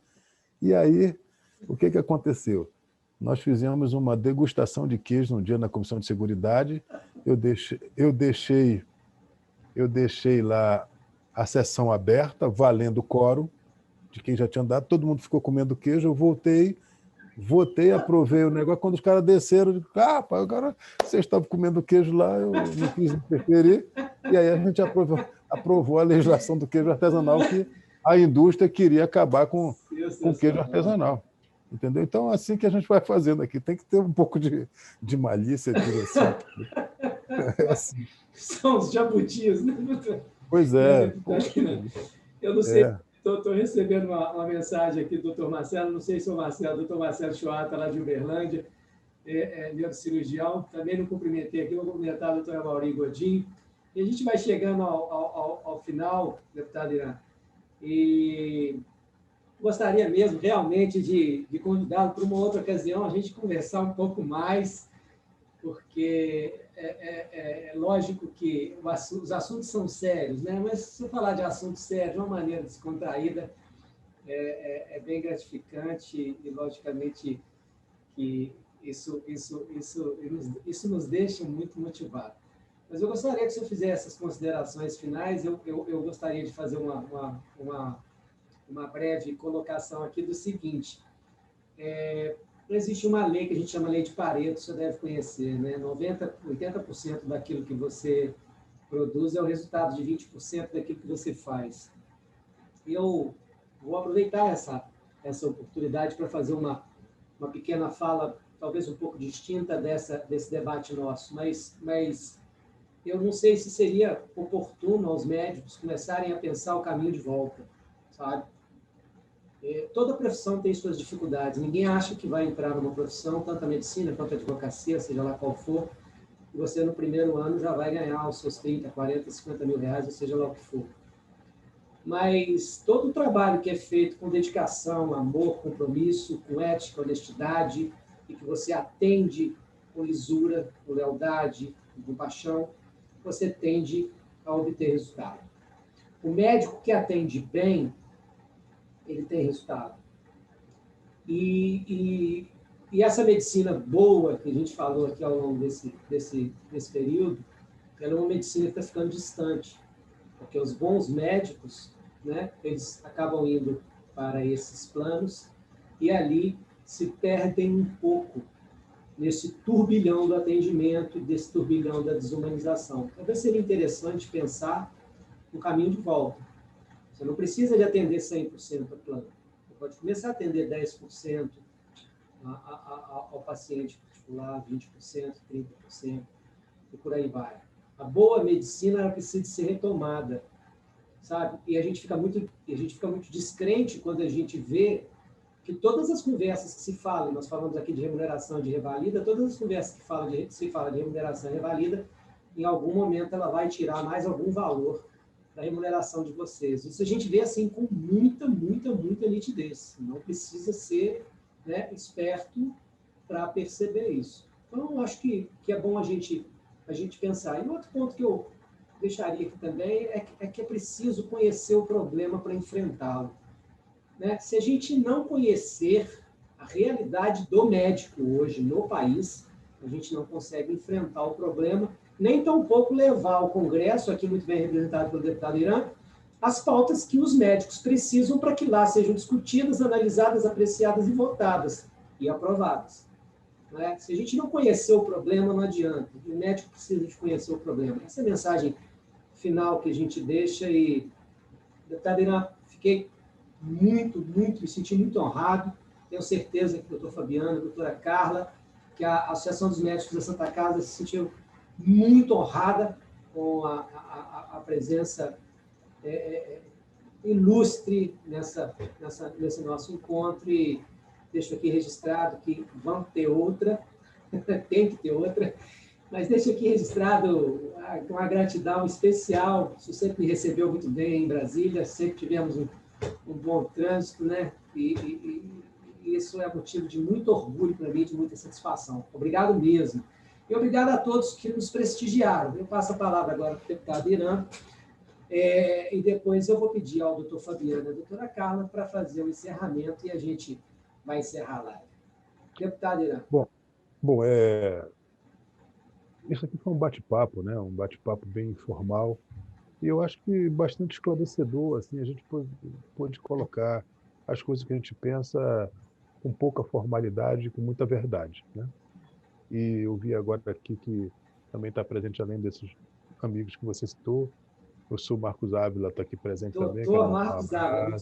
E aí, o que aconteceu? Nós fizemos uma degustação de queijo um dia na Comissão de Seguridade. Eu deixei lá a sessão aberta, valendo o quórum de quem já tinha dado. Todo mundo ficou comendo queijo. Eu votei, aprovei o negócio. Quando os caras desceram, eu digo, pai, agora vocês estavam comendo queijo lá, eu não quis interferir. E aí a gente aprovou a legislação do queijo artesanal, que a indústria queria acabar com queijo artesanal. Entendeu? Então, assim que a gente vai fazendo aqui, tem que ter um pouco de malícia, direção. Assim. São os jabutis, né? Pois é. Eu não sei, estou recebendo uma mensagem aqui do doutor Marcelo, não sei se é o doutor Marcelo Choata, lá de Uberlândia, neurocirurgião. Também não cumprimentei aqui, vou cumprimentar a doutora Mauri Godinho. E a gente vai chegando ao final, deputado Irã, e gostaria mesmo realmente de convidá-lo para uma outra ocasião, a gente conversar um pouco mais, porque é lógico que os assuntos são sérios, né? Mas se eu falar de assuntos sérios de uma maneira descontraída, é bem gratificante e, logicamente, que isso nos deixa muito motivados. Mas eu gostaria que o senhor fizesse essas considerações finais. Eu gostaria de fazer uma breve colocação aqui do seguinte. Existe uma lei que a gente chama Lei de Pareto, você deve conhecer, né? 80% daquilo que você produz é o resultado de 20% daquilo que você faz. Eu vou aproveitar essa oportunidade para fazer uma pequena fala, talvez um pouco distinta desse debate nosso, mas eu não sei se seria oportuno aos médicos começarem a pensar o caminho de volta, sabe? Toda profissão tem suas dificuldades. Ninguém acha que vai entrar numa profissão, tanto a medicina quanto a advocacia, seja lá qual for, e você no primeiro ano já vai ganhar os seus 30, 40, 50 mil reais, ou seja lá o que for. Mas todo o trabalho que é feito com dedicação, amor, compromisso, com ética, honestidade, e que você atende com lisura, com lealdade, com compaixão, você tende a obter resultado. O médico que atende bem, ele tem resultado. E essa medicina boa que a gente falou aqui ao longo desse período, ela é uma medicina que está ficando distante, porque os bons médicos, né, eles acabam indo para esses planos e ali se perdem um pouco nesse turbilhão do atendimento, desse turbilhão da desumanização. Talvez seria interessante pensar no caminho de volta. Você não precisa de atender 100% ao plano. Você pode começar a atender 10% ao paciente particular, 20%, 30%, e por aí vai. A boa medicina ela precisa de ser retomada, sabe? E a gente fica muito descrente quando a gente vê que todas as conversas que se falam, nós falamos aqui de remuneração e de revalida, todas as conversas que se fala de remuneração e revalida, em algum momento ela vai tirar mais algum valor da remuneração de vocês. Isso a gente vê assim com muita nitidez. Não precisa ser, né, esperto para perceber isso. Então, eu acho que é bom a gente pensar. E outro ponto que eu deixaria aqui também é que é preciso conhecer o problema para enfrentá-lo. Né? Se a gente não conhecer a realidade do médico hoje no país, a gente não consegue enfrentar o problema, nem tampouco levar ao Congresso, aqui muito bem representado pelo deputado Irã, as pautas que os médicos precisam para que lá sejam discutidas, analisadas, apreciadas e votadas e aprovadas. Né? Se a gente não conhecer o problema, não adianta. O médico precisa de conhecer o problema. Essa é a mensagem final que a gente deixa. E, deputado Irã, fiquei me senti muito honrado. Tenho certeza que o doutor Fabiano, a doutora Carla, que a Associação dos Médicos da Santa Casa se sentiu muito honrada com a presença ilustre nesse nosso encontro, e deixo aqui registrado que vamos ter outra, tem que ter outra, mas deixo aqui registrado com a gratidão especial. Você sempre me recebeu muito bem em Brasília, sempre tivemos um bom trânsito, né? E isso é motivo de muito orgulho para mim, de muita satisfação. Obrigado mesmo. E obrigado a todos que nos prestigiaram. Eu passo a palavra agora para o deputado Irã, e depois eu vou pedir ao doutor Fabiano e à doutora Carla para fazer o encerramento e a gente vai encerrar a live. Deputado Irã. Bom, isso aqui foi um bate-papo, né? Um bate-papo bem informal, e eu acho que bastante esclarecedor. Assim, a gente pôde colocar as coisas que a gente pensa com pouca formalidade e com muita verdade, né? E eu vi agora aqui que também está presente, além desses amigos que você citou, o senhor Marcos Ávila está aqui presente também. Doutor Marcos Ávila,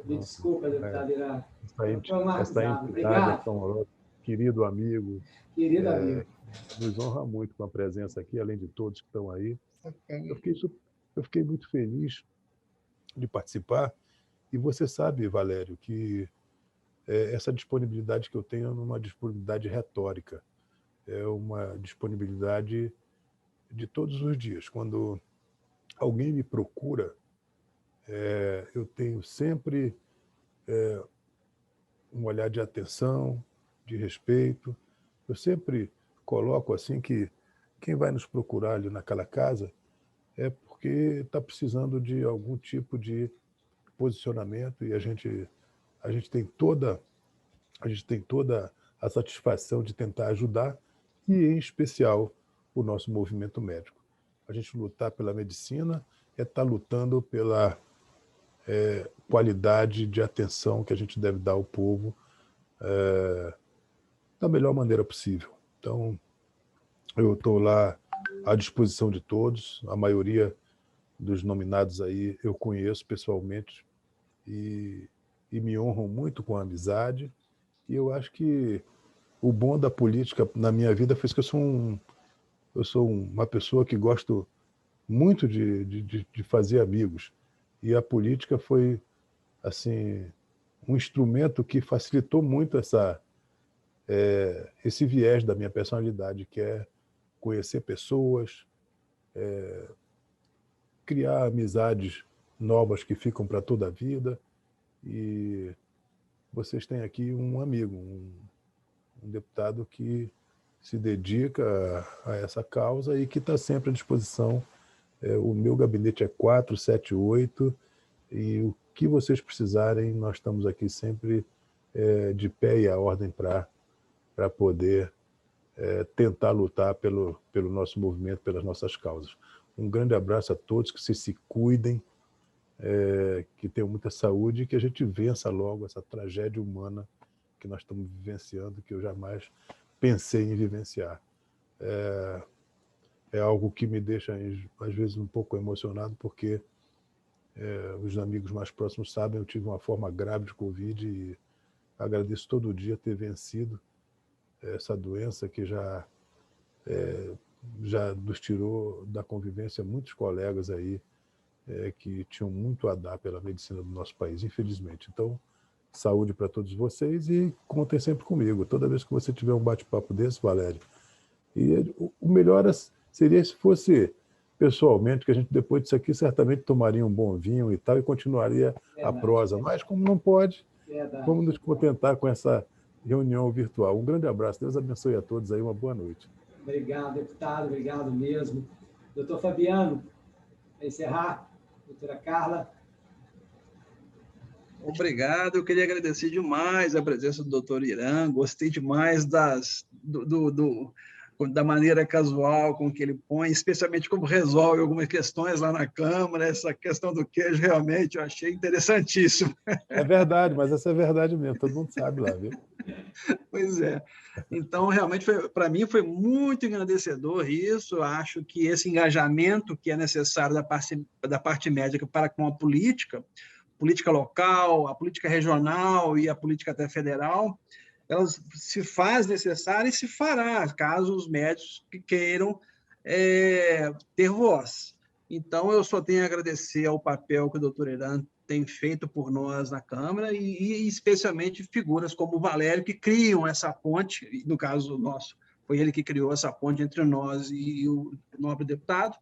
me desculpa, deputado Irã. Doutor Marcos Ávila, obrigado. Querido amigo. Querido amigo. Nos honra muito com a presença aqui, além de todos que estão aí. Eu fiquei muito feliz de participar, e você sabe, Valério, que essa disponibilidade que eu tenho é uma disponibilidade retórica, é uma disponibilidade de todos os dias. Quando alguém me procura, eu tenho sempre um olhar de atenção, de respeito. Eu sempre coloco assim que quem vai nos procurar ali naquela casa é porque está precisando de algum tipo de posicionamento, e a gente tem toda a satisfação de tentar ajudar, e em especial o nosso movimento médico. A gente lutar pela medicina é estar lutando pela qualidade de atenção que a gente deve dar ao povo da melhor maneira possível. Então, eu estou lá à disposição de todos. A maioria dos nominados aí eu conheço pessoalmente e me honram muito com a amizade. E eu acho que o bom da política na minha vida foi que eu sou uma pessoa que gosto muito de fazer amigos. E a política foi assim um instrumento que facilitou muito esse viés da minha personalidade, que é conhecer pessoas, criar amizades novas que ficam para toda a vida. E vocês têm aqui um amigo, um deputado que se dedica a essa causa e que está sempre à disposição. O meu gabinete é 478, e o que vocês precisarem, nós estamos aqui sempre de pé e à ordem para poder tentar lutar pelo nosso movimento, pelas nossas causas. Um grande abraço a todos, que vocês se cuidem, que tenham muita saúde e que a gente vença logo essa tragédia humana que nós estamos vivenciando, que eu jamais pensei em vivenciar. É algo que me deixa, às vezes, um pouco emocionado, porque os amigos mais próximos sabem, eu tive uma forma grave de Covid e agradeço todo dia ter vencido essa doença que já nos tirou da convivência muitos colegas aí que tinham muito a dar pela medicina do nosso país, infelizmente. Então, saúde para todos vocês e contem sempre comigo. Toda vez que você tiver um bate-papo desse, Valério. E o melhor seria se fosse pessoalmente, que a gente, depois disso aqui, certamente tomaria um bom vinho e tal, e continuaria a prosa. Mas, como não pode, vamos nos contentar com essa reunião virtual. Um grande abraço. Deus abençoe a todos aí. Uma boa noite. Obrigado, deputado. Obrigado mesmo. Doutor Fabiano, para encerrar. Doutora Carla. Obrigado, eu queria agradecer demais a presença do doutor Irã, gostei demais da maneira casual com que ele põe, especialmente como resolve algumas questões lá na Câmara. Essa questão do queijo, realmente, eu achei interessantíssimo. É verdade, mas essa é verdade mesmo, todo mundo sabe lá, viu? Pois é. Então, realmente, para mim, foi muito engrandecedor isso. Eu acho que esse engajamento que é necessário da parte médica para com a política local, a política regional e a política até federal, elas se faz necessária e se fará, caso os médicos que queiram ter voz. Então, eu só tenho a agradecer ao papel que o doutor Irã tem feito por nós na Câmara e especialmente figuras como o Valério, que criam essa ponte, no caso nosso, foi ele que criou essa ponte entre nós e o nobre deputado.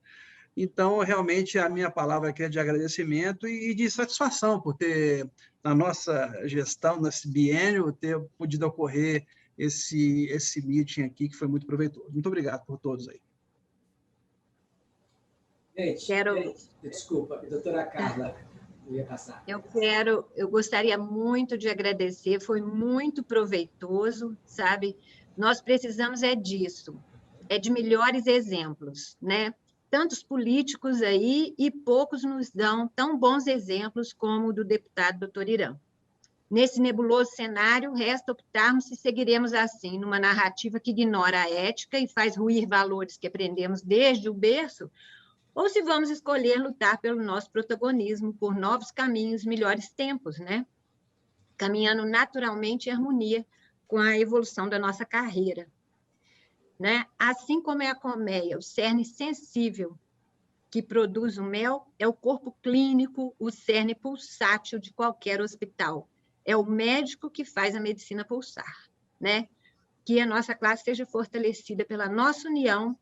Então, realmente, a minha palavra aqui é de agradecimento e de satisfação por ter, na nossa gestão, nesse biênio, ter podido ocorrer esse meeting aqui, que foi muito proveitoso. Muito obrigado por todos aí. Desculpa, doutora Carla, eu ia passar. Eu gostaria muito de agradecer, foi muito proveitoso, sabe? Nós precisamos disso, de melhores exemplos, né? Tantos políticos aí e poucos nos dão tão bons exemplos como o do deputado doutor Irã. Nesse nebuloso cenário, resta optarmos se seguiremos assim, numa narrativa que ignora a ética e faz ruir valores que aprendemos desde o berço, ou se vamos escolher lutar pelo nosso protagonismo, por novos caminhos, melhores tempos, né? Caminhando naturalmente em harmonia com a evolução da nossa carreira. Né? Assim como é a colmeia, o cerne sensível que produz o mel, é o corpo clínico, o cerne pulsátil de qualquer hospital. É o médico que faz a medicina pulsar. Né? Que a nossa classe seja fortalecida pela nossa união,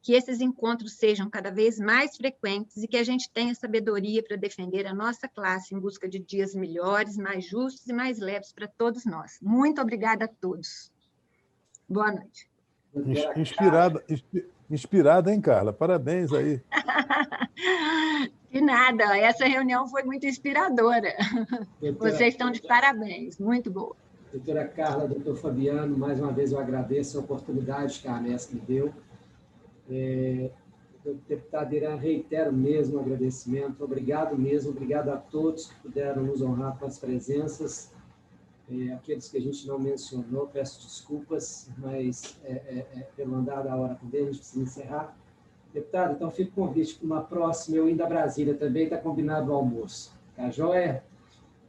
que esses encontros sejam cada vez mais frequentes e que a gente tenha sabedoria para defender a nossa classe em busca de dias melhores, mais justos e mais leves para todos nós. Muito obrigada a todos. Boa noite. Inspirada, hein, Carla? Parabéns aí. De nada, essa reunião foi muito inspiradora. Vocês estão de parabéns, muito boa. Doutora Carla, doutor Fabiano, mais uma vez eu agradeço a oportunidade que a AMESC me deu. Deputado Irã, reitero mesmo o agradecimento, obrigado mesmo, obrigado a todos que puderam nos honrar com as presenças, aqueles que a gente não mencionou, peço desculpas, mas pelo andar da hora também, a gente precisa encerrar. Deputado, então fica o convite para uma próxima, eu indo a Brasília também, está combinado o almoço. Tá joia?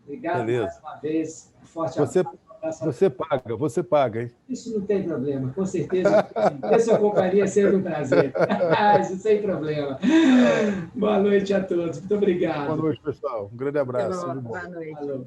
Obrigado. Beleza. Mais uma vez, forte abraço. Você paga, hein? Isso não tem problema, com certeza. Ter sua companhia é sempre um prazer. Isso sem problema. Boa noite a todos. Muito obrigado. Boa noite, pessoal. Um grande abraço. Boa noite. Falou.